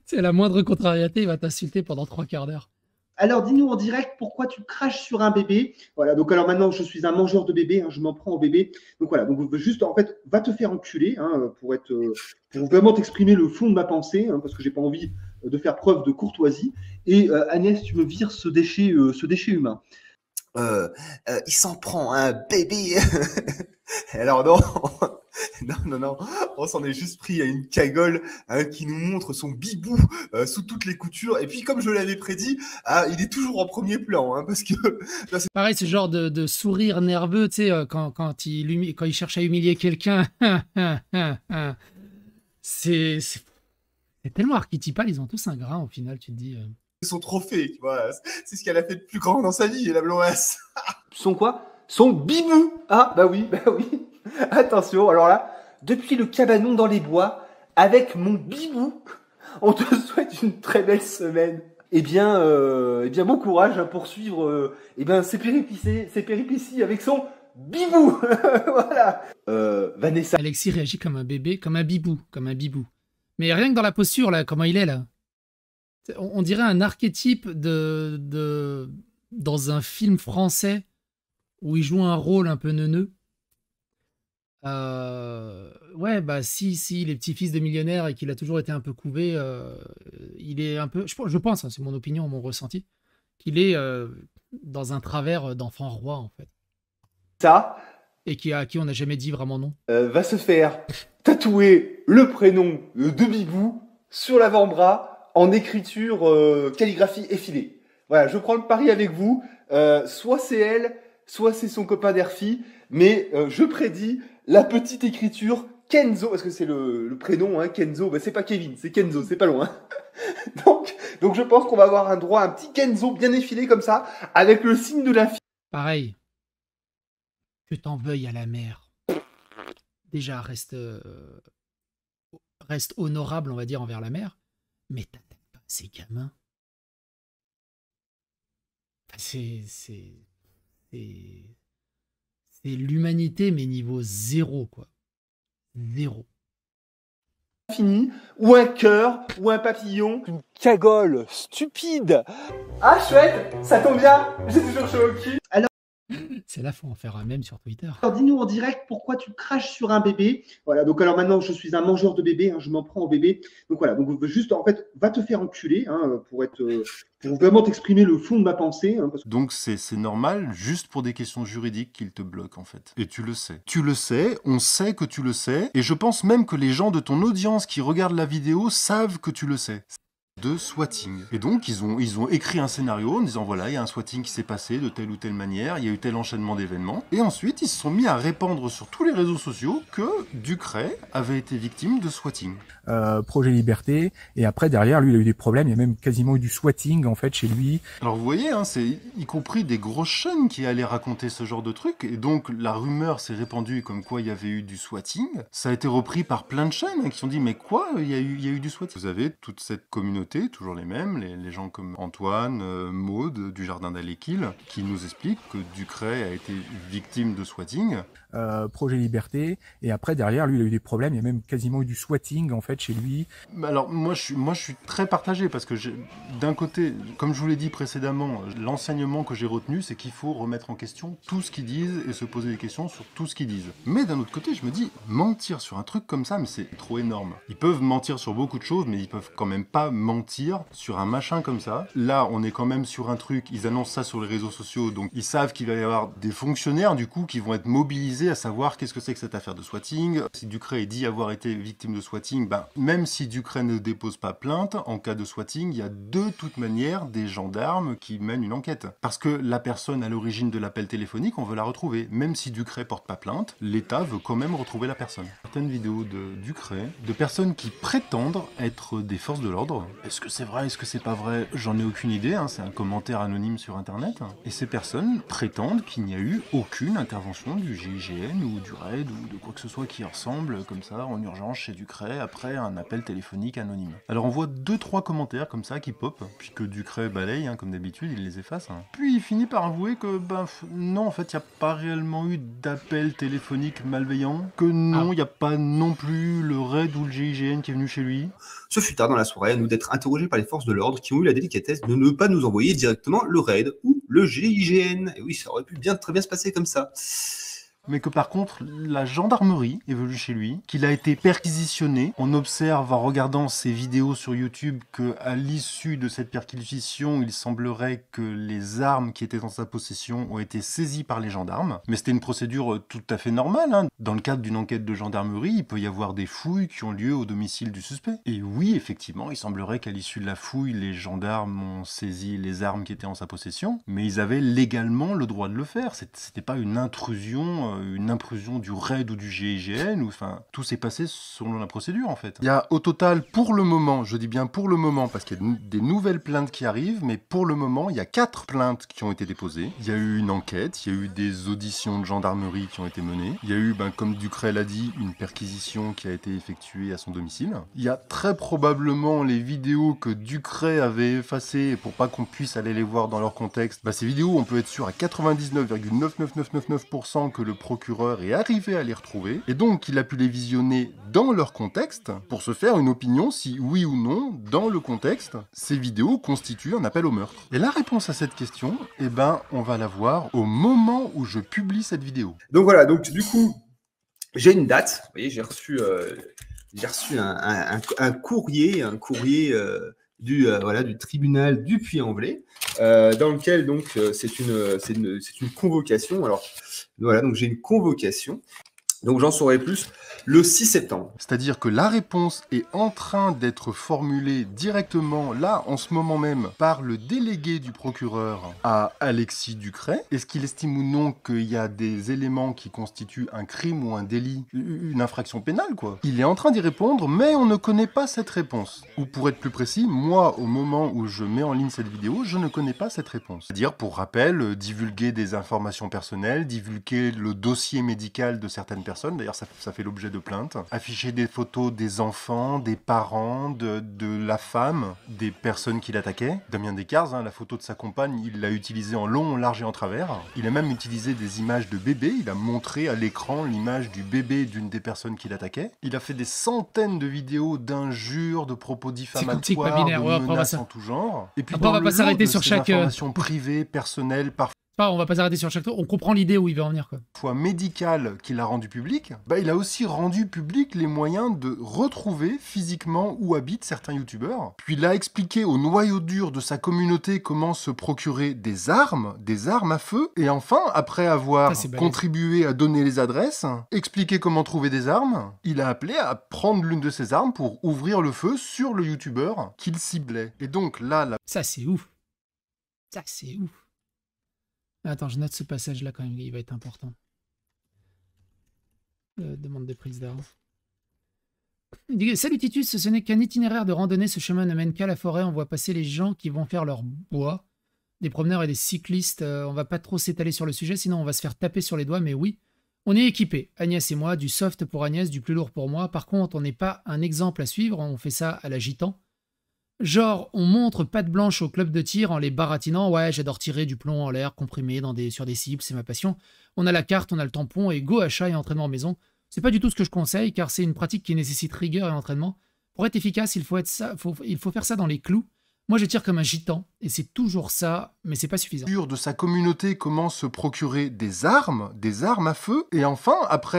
C'est la moindre contrariété, il va t'insulter pendant 3 quarts d'heure. Alors, dis-nous en direct pourquoi tu craches sur un bébé. Voilà, donc alors maintenant, je suis un mangeur de bébé, hein, je m'en prends au bébé. Donc voilà, donc juste, en fait, va te faire enculer, hein, pour vraiment t'exprimer le fond de ma pensée, hein, parce que j'ai pas envie de faire preuve de courtoisie. Et Agnès, tu me vires ce déchet humain. Il s'en prend un bébé. Alors non, non, on s'en est juste pris à une cagole, hein, qui nous montre son bibou sous toutes les coutures. Et puis comme je l'avais prédit, il est toujours en premier plan, hein, parce que là, c'est pareil, ce genre de sourire nerveux, tu sais, quand il cherche à humilier quelqu'un. C'est tellement archétypal, ils ont tous un grain au final, tu te dis. Son trophée, tu vois, c'est ce qu'elle a fait de plus grand dans sa vie, la Bloas. Son quoi? Son bibou. Ah, bah oui. Attention, alors là, depuis le cabanon dans les bois, avec mon bibou, on te souhaite une très belle semaine. Eh bien, bon courage, hein, pour suivre ces péripéties avec son bibou. Voilà. Vanessa. Alexis réagit comme un bébé, comme un bibou. Mais rien que dans la posture, là, comment il est, là. On dirait un archétype dans un film français où il joue un rôle un peu neuneux. Ouais, bah si il est petit-fils de millionnaire et qu'il a toujours été un peu couvé, il est un peu, je pense, hein, c'est mon opinion, mon ressenti, qu'il est dans un travers d'enfant roi, en fait. Ça. Et à qui on n'a jamais dit vraiment non. Va se faire tatouer le prénom de Bibou sur l'avant-bras, en écriture calligraphie effilée. Voilà, je prends le pari avec vous. Soit c'est elle, soit c'est son copain d'Erfi, mais je prédis la petite écriture Kenzo, parce que c'est le prénom, hein, Kenzo. Bah, c'est pas Kevin, c'est Kenzo, c'est pas loin. donc je pense qu'on va avoir un droit à un petit Kenzo bien effilé comme ça, avec le signe de la fille. Pareil. Que t'en veuilles à la mère. Déjà, reste honorable, on va dire, envers la mère. Mais t'attaques pas ces gamins. C'est l'humanité, mais niveau 0, quoi. 0. Fini, ou un cœur, ou un papillon, une cagole stupide. Ah chouette, ça tombe bien, j'ai toujours chaud au cul. Alors, c'est là, faut en faire un mème sur Twitter. Alors, dis-nous en direct pourquoi tu craches sur un bébé. Voilà, donc alors maintenant, je suis un mangeur de bébé, hein, je m'en prends au bébé. Donc voilà, donc juste, en fait, va te faire enculer, hein, pour vraiment t'exprimer le fond de ma pensée. Hein, parce que... Donc c'est normal, juste pour des questions juridiques qu'il te bloque, en fait. Et tu le sais. Tu le sais, on sait que tu le sais, et je pense même que les gens de ton audience qui regardent la vidéo savent que tu le sais. De swatting. Et donc, ils ont écrit un scénario en disant, voilà, il y a un swatting qui s'est passé de telle ou telle manière, il y a eu tel enchaînement d'événements. Et ensuite, ils se sont mis à répandre sur tous les réseaux sociaux que Ducret avait été victime de swatting. Projet Liberté. Et après, derrière, lui, il a eu des problèmes. Il y a même quasiment eu du swatting, en fait, chez lui. Alors, vous voyez, hein, c'est y compris des grosses chaînes qui allaient raconter ce genre de trucs. Et donc, la rumeur s'est répandue comme quoi il y avait eu du swatting. Ça a été repris par plein de chaînes, hein, qui ont dit, mais quoi, il y a eu du swatting. Vous avez toute cette communauté communauté, toujours les mêmes, les gens comme Antoine, Maude, du Jardin d'Alekil, qui nous expliquent que Ducret a été victime de swatting. Projet Liberté, et après derrière lui il a eu des problèmes, il y a même quasiment eu du swatting en fait chez lui. Alors moi je suis très partagé parce que d'un côté, comme je vous l'ai dit précédemment, l'enseignement que j'ai retenu c'est qu'il faut remettre en question tout ce qu'ils disent et se poser des questions sur tout ce qu'ils disent. Mais d'un autre côté je me dis, mentir sur un truc comme ça, mais c'est trop énorme. Ils peuvent mentir sur beaucoup de choses, mais ils peuvent quand même pas mentir sur un machin comme ça. Là on est quand même sur un truc, ils annoncent ça sur les réseaux sociaux, donc ils savent qu'il va y avoir des fonctionnaires du coup qui vont être mobilisés à savoir qu'est-ce que c'est que cette affaire de swatting. Si Ducret dit avoir été victime de swatting, même si Ducret ne dépose pas plainte, en cas de swatting, il y a de toute manière des gendarmes qui mènent une enquête. Parce que la personne à l'origine de l'appel téléphonique, on veut la retrouver. Même si Ducret porte pas plainte, l'État veut quand même retrouver la personne. Certaines vidéos de Ducret, de personnes qui prétendent être des forces de l'ordre. Est-ce que c'est vrai, est-ce que c'est pas vrai? J'en ai aucune idée, c'est un commentaire anonyme sur internet. Et ces personnes prétendent qu'il n'y a eu aucune intervention du GIGN ou du RAID ou de quoi que ce soit qui ressemble comme ça en urgence chez Ducret après un appel téléphonique anonyme. Alors on voit 2-3 commentaires comme ça qui pop, puis que Ducret balaye, comme d'habitude, il les efface. Puis il finit par avouer que non, en fait il n'y a pas réellement eu d'appel téléphonique malveillant, que non, il n'y a pas non plus le RAID ou le GIGN qui est venu chez lui. Ce fut tard dans la soirée à nous d'être interrogés par les forces de l'ordre qui ont eu la délicatesse de ne pas nous envoyer directement le RAID ou le GIGN. Et oui, ça aurait pu très bien se passer comme ça. Mais que par contre, la gendarmerie est venue chez lui, qu'il a été perquisitionné. On observe en regardant ses vidéos sur YouTube qu'à l'issue de cette perquisition, il semblerait que les armes qui étaient dans sa possession ont été saisies par les gendarmes. Mais c'était une procédure tout à fait normale. Dans le cadre d'une enquête de gendarmerie, il peut y avoir des fouilles qui ont lieu au domicile du suspect. Et oui, effectivement, il semblerait qu'à l'issue de la fouille, les gendarmes ont saisi les armes qui étaient en sa possession, mais ils avaient légalement le droit de le faire. C'était pas une intrusion du RAID ou du GIGN, tout s'est passé selon la procédure en fait. Il y a au total, pour le moment, je dis bien pour le moment, parce qu'il y a des nouvelles plaintes qui arrivent, mais pour le moment, il y a 4 plaintes qui ont été déposées. Il y a eu une enquête, il y a eu des auditions de gendarmerie qui ont été menées. Il y a eu, comme Ducret l'a dit, une perquisition qui a été effectuée à son domicile. Il y a très probablement les vidéos que Ducret avait effacées pour pas qu'on puisse aller les voir dans leur contexte. Ces vidéos, on peut être sûr à 99,99999% que le procureur est arrivé à les retrouver, et donc il a pu les visionner dans leur contexte pour se faire une opinion si oui ou non, dans le contexte, ces vidéos constituent un appel au meurtre. Et la réponse à cette question, on va la voir au moment où je publie cette vidéo. Donc voilà, du coup, j'ai une date, vous voyez, j'ai reçu un courrier du tribunal du Puy-en-Velay, dans lequel donc c'est une convocation. Alors voilà, donc j'ai une convocation. Donc j'en saurai plus le 6 septembre. C'est-à-dire que la réponse est en train d'être formulée directement, là, en ce moment même, par le délégué du procureur à Alexis Ducret. Est-ce qu'il estime ou non qu'il y a des éléments qui constituent un crime ou un délit, une infraction pénale, quoi? Il est en train d'y répondre, mais on ne connaît pas cette réponse. Ou pour être plus précis, moi, au moment où je mets en ligne cette vidéo, je ne connais pas cette réponse. C'est-à-dire, pour rappel, divulguer des informations personnelles, divulguer le dossier médical de certaines personnes, d'ailleurs ça fait l'objet de plaintes, afficher des photos des enfants, des parents, de la femme, des personnes qui l'attaquaient. Damien Descartes, la photo de sa compagne, il l'a utilisée en long, en large et en travers. Il a même utilisé des images de bébés, il a montré à l'écran l'image du bébé d'une des personnes qui l'attaquait. Il a fait des centaines de vidéos d'injures, de propos diffamatoires, de menaces en tout genre. Et puis après, on va pas s'arrêter sur chaque informations privées, personnelles, parfois. On va pas s'arrêter sur chaque truc, on comprend l'idée où il va en venir, quoi. Fois médical qu'il a rendu public, il a aussi rendu public les moyens de retrouver physiquement où habitent certains youtubeurs. Puis il a expliqué au noyau dur de sa communauté comment se procurer des armes à feu. Et enfin, après avoir contribué à donner les adresses, expliquer comment trouver des armes, il a appelé à prendre l'une de ces armes pour ouvrir le feu sur le youtubeur qu'il ciblait. Et donc là... Ça c'est ouf. Ça c'est ouf. Attends, je note ce passage-là quand même, il va être important. Demande de prise d'armes. Salut Titus, ce n'est qu'un itinéraire de randonnée, ce chemin ne mène qu'à la forêt, on voit passer les gens qui vont faire leur bois, des promeneurs et des cyclistes, on va pas trop s'étaler sur le sujet, sinon on va se faire taper sur les doigts, mais oui, on est équipés, Agnès et moi, du soft pour Agnès, du plus lourd pour moi, par contre on n'est pas un exemple à suivre, on fait ça à la gitan. Genre, on montre patte blanche au club de tir en les baratinant. Ouais, j'adore tirer du plomb en l'air, comprimé sur des cibles, c'est ma passion. On a la carte, on a le tampon et go achat et entraînement maison. C'est pas du tout ce que je conseille car c'est une pratique qui nécessite rigueur et entraînement. Pour être efficace, il faut faire ça dans les clous. Moi, je tire comme un gitan et c'est toujours ça, mais c'est pas suffisant. De sa communauté, comment se procurer des armes à feu. Et enfin, après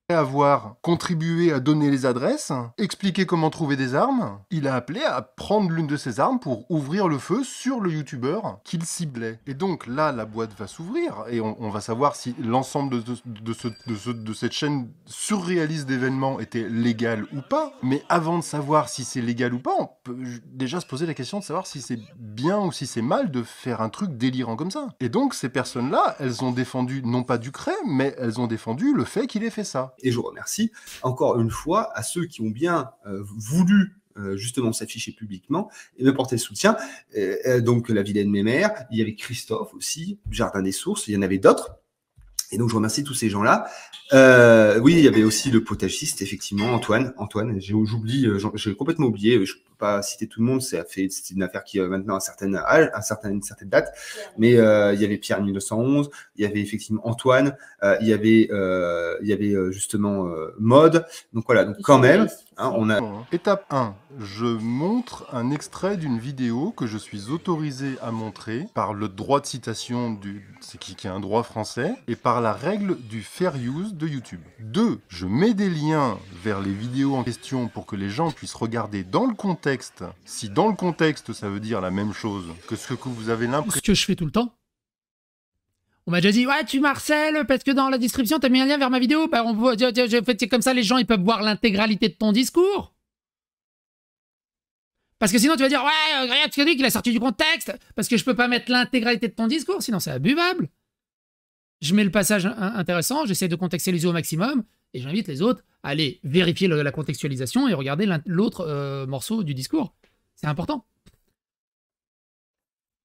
avoir contribué à donner les adresses, expliquer comment trouver des armes, il a appelé à prendre l'une de ses armes pour ouvrir le feu sur le youtubeur qu'il ciblait. Et donc là, la boîte va s'ouvrir et on va savoir si l'ensemble de cette chaîne surréaliste d'événements était légal ou pas. Mais avant de savoir si c'est légal ou pas, on peut déjà se poser la question de savoir si c'est bien ou si c'est mal de faire un truc délirant comme ça. Et donc ces personnes-là, elles ont défendu non pas Ducret, mais elles ont défendu le fait qu'il ait fait ça. Et je remercie encore une fois à ceux qui ont bien voulu justement s'afficher publiquement et me porter le soutien. Donc la vilaine mémère, il y avait Christophe aussi, Jardin des Sources, il y en avait d'autres. Et donc je remercie tous ces gens-là. Oui, il y avait aussi le potagiste, effectivement, Antoine, j'oublie, j'ai complètement oublié, je peux pas citer tout le monde, c'est une affaire qui maintenant a une certaine date, mais il y avait Pierre 1911, il y avait effectivement Antoine, il y avait justement Mode, donc voilà, donc quand même, hein, on a... Étape 1, je montre un extrait d'une vidéo que je suis autorisé à montrer par le droit de citation, qui est un droit français, et par la règle du fair use de YouTube. 2. Je mets des liens vers les vidéos en question pour que les gens puissent regarder dans le contexte, si dans le contexte ça veut dire la même chose que ce que vous avez l'impression... Ce que je fais tout le temps. On m'a déjà dit, ouais, tu m'harcèles parce que dans la description, t'as mis un lien vers ma vidéo. Bah, c'est comme ça, les gens, ils peuvent voir l'intégralité de ton discours. Parce que sinon, tu vas dire, ouais, regarde, tu as dit qu'il a sorti du contexte. Parce que je peux pas mettre l'intégralité de ton discours, sinon c'est abusable. Je mets le passage intéressant, j'essaie de contextualiser au maximum, et j'invite les autres à aller vérifier la contextualisation et regarder l'autre morceau du discours. C'est important.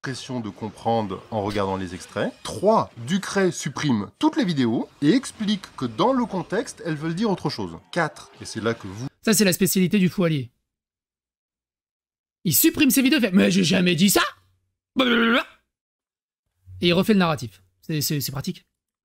De comprendre en regardant les extraits. 3. Ducret supprime toutes les vidéos et explique que dans le contexte, elles veulent dire autre chose. 4. Et c'est là que vous... Ça, c'est la spécialité du fou allié. Il supprime ses vidéos, il fait « Mais j'ai jamais dit ça !» Et il refait le narratif. C'est pratique.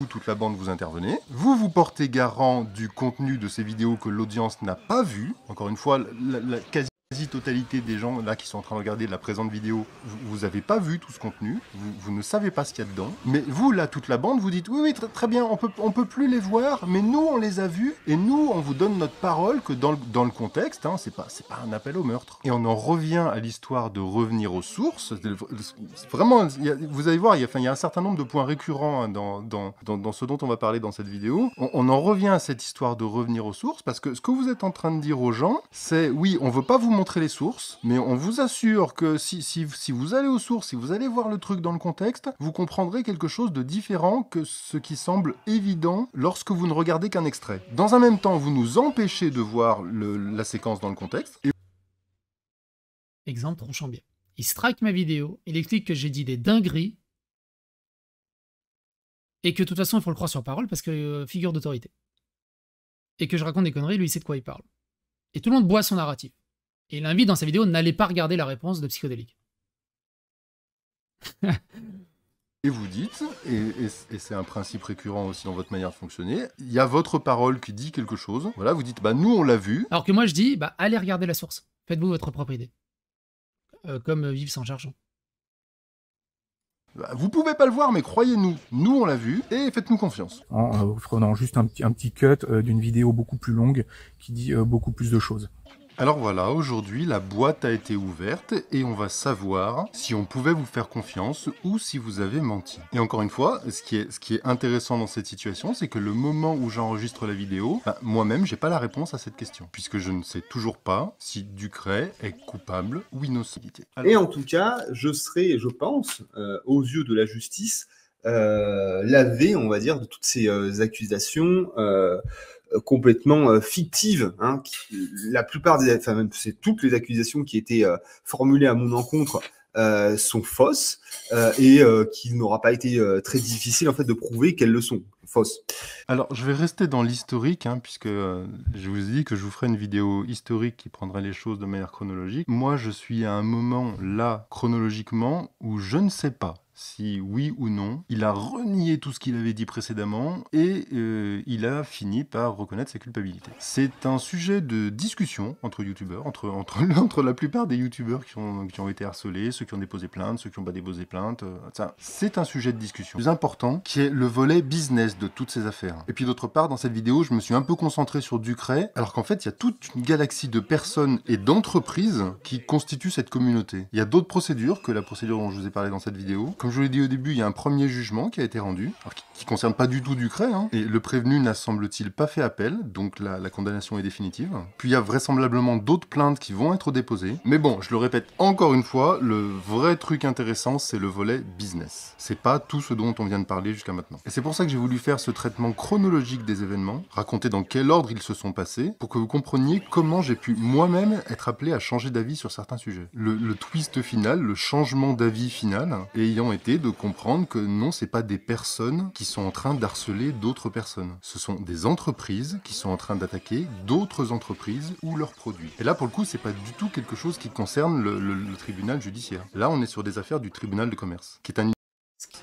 Toute la bande vous intervenez. Vous portez garant du contenu de ces vidéos que l'audience n'a pas vu. Encore une fois, la quasi-totalité des gens là qui sont en train de regarder la présente vidéo, vous n'avez pas vu tout ce contenu, vous ne savez pas ce qu'il y a dedans, mais vous là, toute la bande, vous dites oui, très bien, on peut plus les voir, mais nous on les a vus, et nous on vous donne notre parole que dans le contexte, hein, c'est pas un appel au meurtre. Et on en revient à l'histoire de revenir aux sources. Vraiment, vous allez voir, il y a un certain nombre de points récurrents hein, dans ce dont on va parler dans cette vidéo. On en revient à cette histoire de revenir aux sources, parce que ce que vous êtes en train de dire aux gens, c'est oui, on veut pas vous montrer les sources, mais on vous assure que si vous allez aux sources, si vous allez voir le truc dans le contexte, vous comprendrez quelque chose de différent que ce qui semble évident lorsque vous ne regardez qu'un extrait. Dans un même temps, vous nous empêchez de voir la séquence dans le contexte. Exemple tranchant bien. Il strike ma vidéo, il explique que j'ai dit des dingueries, et que de toute façon, il faut le croire sur parole parce que figure d'autorité. Et que je raconte des conneries, lui, il sait de quoi il parle. Et tout le monde boit son narratif. Et il invite dans sa vidéo, n'allez pas regarder la réponse de Psychodélique. Et vous dites, et c'est un principe récurrent aussi dans votre manière de fonctionner, il y a votre parole qui dit quelque chose, voilà, vous dites, bah nous on l'a vu. Alors que moi je dis, bah allez regarder la source, faites-vous votre propre idée. Comme Vive sans argent. Bah, vous pouvez pas le voir, mais croyez-nous, nous on l'a vu, et faites-nous confiance. En prenant juste un petit cut d'une vidéo beaucoup plus longue qui dit beaucoup plus de choses. Alors voilà, aujourd'hui la boîte a été ouverte et on va savoir si on pouvait vous faire confiance ou si vous avez menti. Et encore une fois, ce qui est intéressant dans cette situation, c'est que le moment où j'enregistre la vidéo, bah, moi-même j'ai pas la réponse à cette question, puisque je ne sais toujours pas si Ducret est coupable ou innocent. Et en tout cas, je serai, je pense, aux yeux de la justice, lavé, on va dire, de toutes ces accusations complètement fictives. Hein, la plupart même c'est toutes les accusations qui étaient formulées à mon encontre sont fausses et qu'il n'aura pas été très difficile en fait de prouver qu'elles le sont. fausses. Alors, je vais rester dans l'historique, hein, puisque je vous ai dit que je vous ferai une vidéo historique qui prendrait les choses de manière chronologique. Moi, je suis à un moment là, chronologiquement, où je ne sais pas si oui ou non, il a renié tout ce qu'il avait dit précédemment et il a fini par reconnaître sa culpabilité. C'est un sujet de discussion entre youtubeurs, entre la plupart des youtubeurs qui ont été harcelés, ceux qui ont déposé plainte, ceux qui n'ont pas déposé plainte. C'est un sujet de discussion plus important qui est le volet business de toutes ces affaires. Et puis d'autre part, dans cette vidéo, je me suis un peu concentré sur Ducret, alors qu'en fait, il y a toute une galaxie de personnes et d'entreprises qui constituent cette communauté. Il y a d'autres procédures que la procédure dont je vous ai parlé dans cette vidéo. Comme je vous l'ai dit au début, il y a un premier jugement qui a été rendu, alors qui concerne pas du tout Ducret, hein, et le prévenu n'a semble-t-il pas fait appel, donc la condamnation est définitive. Puis il y a vraisemblablement d'autres plaintes qui vont être déposées. Mais bon, je le répète encore une fois, le vrai truc intéressant, c'est le volet business. C'est pas tout ce dont on vient de parler jusqu'à maintenant. Et c'est pour ça que j'ai voulu faire ce traitement chronologique des événements, raconter dans quel ordre ils se sont passés, pour que vous compreniez comment j'ai pu moi-même être appelé à changer d'avis sur certains sujets. Le twist final, le changement d'avis final, ayant été de comprendre que non, c'est pas des personnes qui sont en train d'harceler d'autres personnes. Ce sont des entreprises qui sont en train d'attaquer d'autres entreprises ou leurs produits. Et là, pour le coup, c'est pas du tout quelque chose qui concerne le tribunal judiciaire. Là, on est sur des affaires du tribunal de commerce, qui est un...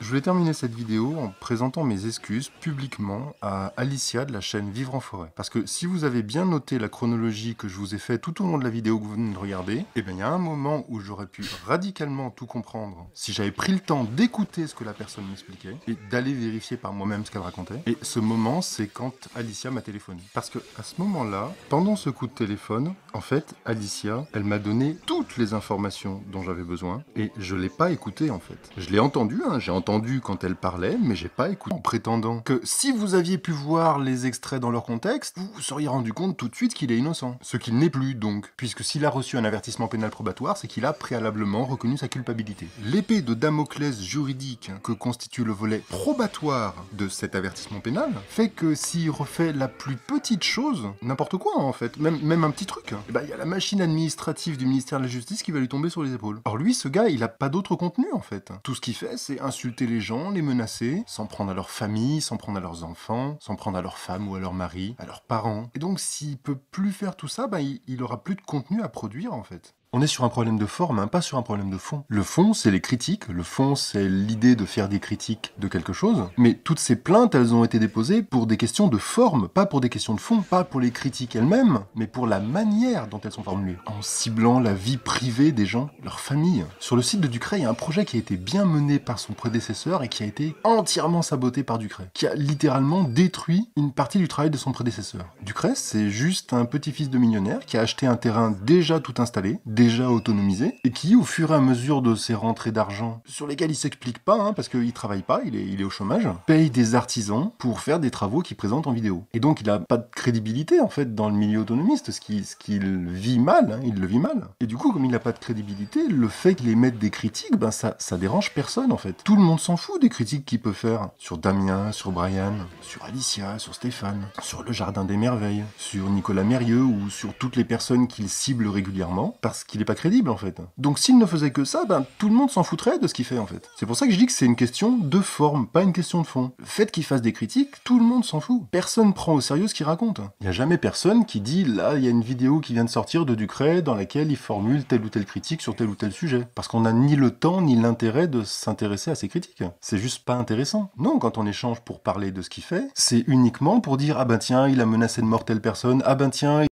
Je voulais terminer cette vidéo en présentant mes excuses publiquement à Alicia de la chaîne Vivre en Forêt. Parce que si vous avez bien noté la chronologie que je vous ai faite tout au long de la vidéo que vous venez de regarder, eh bien il y a un moment où j'aurais pu radicalement tout comprendre si j'avais pris le temps d'écouter ce que la personne m'expliquait et d'aller vérifier par moi-même ce qu'elle racontait. Et ce moment, c'est quand Alicia m'a téléphoné. Parce que à ce moment-là, pendant ce coup de téléphone, en fait, Alicia, elle m'a donné toutes les informations dont j'avais besoin et je l'ai pas écouté en fait. Je l'ai entendu, hein, j'ai entendu quand elle parlait, mais j'ai pas écouté, en prétendant que si vous aviez pu voir les extraits dans leur contexte, vous vous seriez rendu compte tout de suite qu'il est innocent. Ce qu'il n'est plus donc, puisque s'il a reçu un avertissement pénal probatoire, c'est qu'il a préalablement reconnu sa culpabilité. L'épée de Damoclès juridique que constitue le volet probatoire de cet avertissement pénal fait que s'il refait la plus petite chose, n'importe quoi en fait, même un petit truc, et ben il y a la machine administrative du ministère de la Justice qui va lui tomber sur les épaules. Or lui, ce gars, il a pas d'autre contenu en fait. Tout ce qu'il fait, c'est insulter les gens, les menacer, s'en prendre à leur famille, s'en prendre à leurs enfants, s'en prendre à leurs femmes ou à leurs maris, à leurs parents. Et donc s'il peut plus faire tout ça, ben, il aura plus de contenu à produire en fait. On est sur un problème de forme, hein, pas sur un problème de fond. Le fond, c'est les critiques. Le fond, c'est l'idée de faire des critiques de quelque chose. Mais toutes ces plaintes, elles ont été déposées pour des questions de forme, pas pour des questions de fond. Pas pour les critiques elles-mêmes, mais pour la manière dont elles sont formulées. En ciblant la vie privée des gens, leur famille. Sur le site de Ducret, il y a un projet qui a été bien mené par son prédécesseur et qui a été entièrement saboté par Ducret. Qui a littéralement détruit une partie du travail de son prédécesseur. Ducret, c'est juste un petit-fils de millionnaire qui a acheté un terrain déjà tout installé, déjà autonomisé, et qui, au fur et à mesure de ses rentrées d'argent, sur lesquelles il s'explique pas, hein, parce qu'il travaille pas, il est au chômage, paye des artisans pour faire des travaux qu'il présente en vidéo. Et donc il a pas de crédibilité, en fait, dans le milieu autonomiste, ce qu'il vit mal, hein, il le vit mal. Et du coup, comme il n'a pas de crédibilité, le fait qu'il émette des critiques, ben ça dérange personne, en fait. Tout le monde s'en fout des critiques qu'il peut faire sur Damien, sur Brian, sur Alicia, sur Stéphane, sur le Jardin des Merveilles, sur Nicolas Mérieux, ou sur toutes les personnes qu'il cible régulièrement, parce qu'il est pas crédible en fait. Donc s'il ne faisait que ça, ben tout le monde s'en foutrait de ce qu'il fait en fait. C'est pour ça que je dis que c'est une question de forme, pas une question de fond. Le fait qu'il fasse des critiques, tout le monde s'en fout. Personne prend au sérieux ce qu'il raconte. Il n'y a jamais personne qui dit là, il y a une vidéo qui vient de sortir de Ducret dans laquelle il formule telle ou telle critique sur tel ou tel sujet. Parce qu'on n'a ni le temps ni l'intérêt de s'intéresser à ces critiques. C'est juste pas intéressant. Non, quand on échange pour parler de ce qu'il fait, c'est uniquement pour dire ah ben tiens, il a menacé de mort telle personne, ah ben tiens,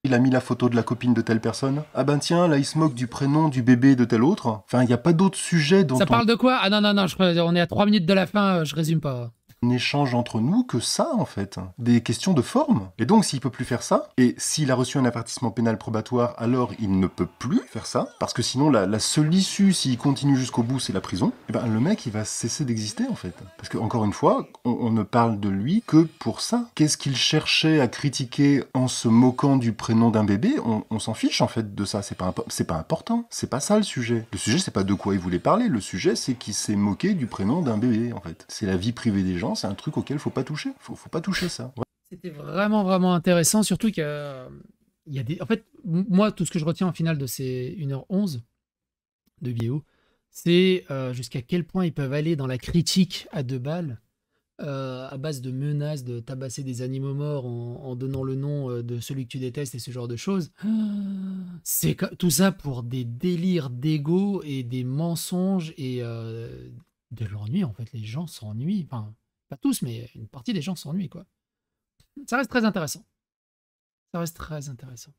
il a mis la photo de la copine de telle personne. Ah ben tiens, là il se moque du prénom du bébé de tel autre. Enfin, il n'y a pas d'autre sujet dont ça parle de quoi? Ah non, on est à 3 minutes de la fin, je résume pas. On échange entre nous que ça, en fait. Des questions de forme. Et donc, s'il peut plus faire ça, et s'il a reçu un avertissement pénal probatoire, alors il ne peut plus faire ça, parce que sinon, la seule issue, s'il continue jusqu'au bout, c'est la prison, et ben le mec, il va cesser d'exister, en fait. Parce que, encore une fois, on ne parle de lui que pour ça. Qu'est-ce qu'il cherchait à critiquer en se moquant du prénom d'un bébé? On s'en fiche, en fait, de ça. C'est pas important. C'est pas ça, le sujet. Le sujet, c'est pas de quoi il voulait parler. Le sujet, c'est qu'il s'est moqué du prénom d'un bébé, en fait. C'est la vie privée des gens. C'est un truc auquel faut pas toucher. Faut pas toucher ça. Ouais. C'était vraiment intéressant, surtout qu'il y a des... En fait, moi, tout ce que je retiens en finale de ces 1h11 de vidéo, c'est jusqu'à quel point ils peuvent aller dans la critique à 2 balles à base de menaces de tabasser des animaux morts en donnant le nom de celui que tu détestes et ce genre de choses. C'est tout ça pour des délires d'ego et des mensonges et de l'ennui, en fait. Les gens s'ennuient. Enfin, pas tous, mais une partie des gens s'ennuient, quoi. Ça reste très intéressant. Ça reste très intéressant.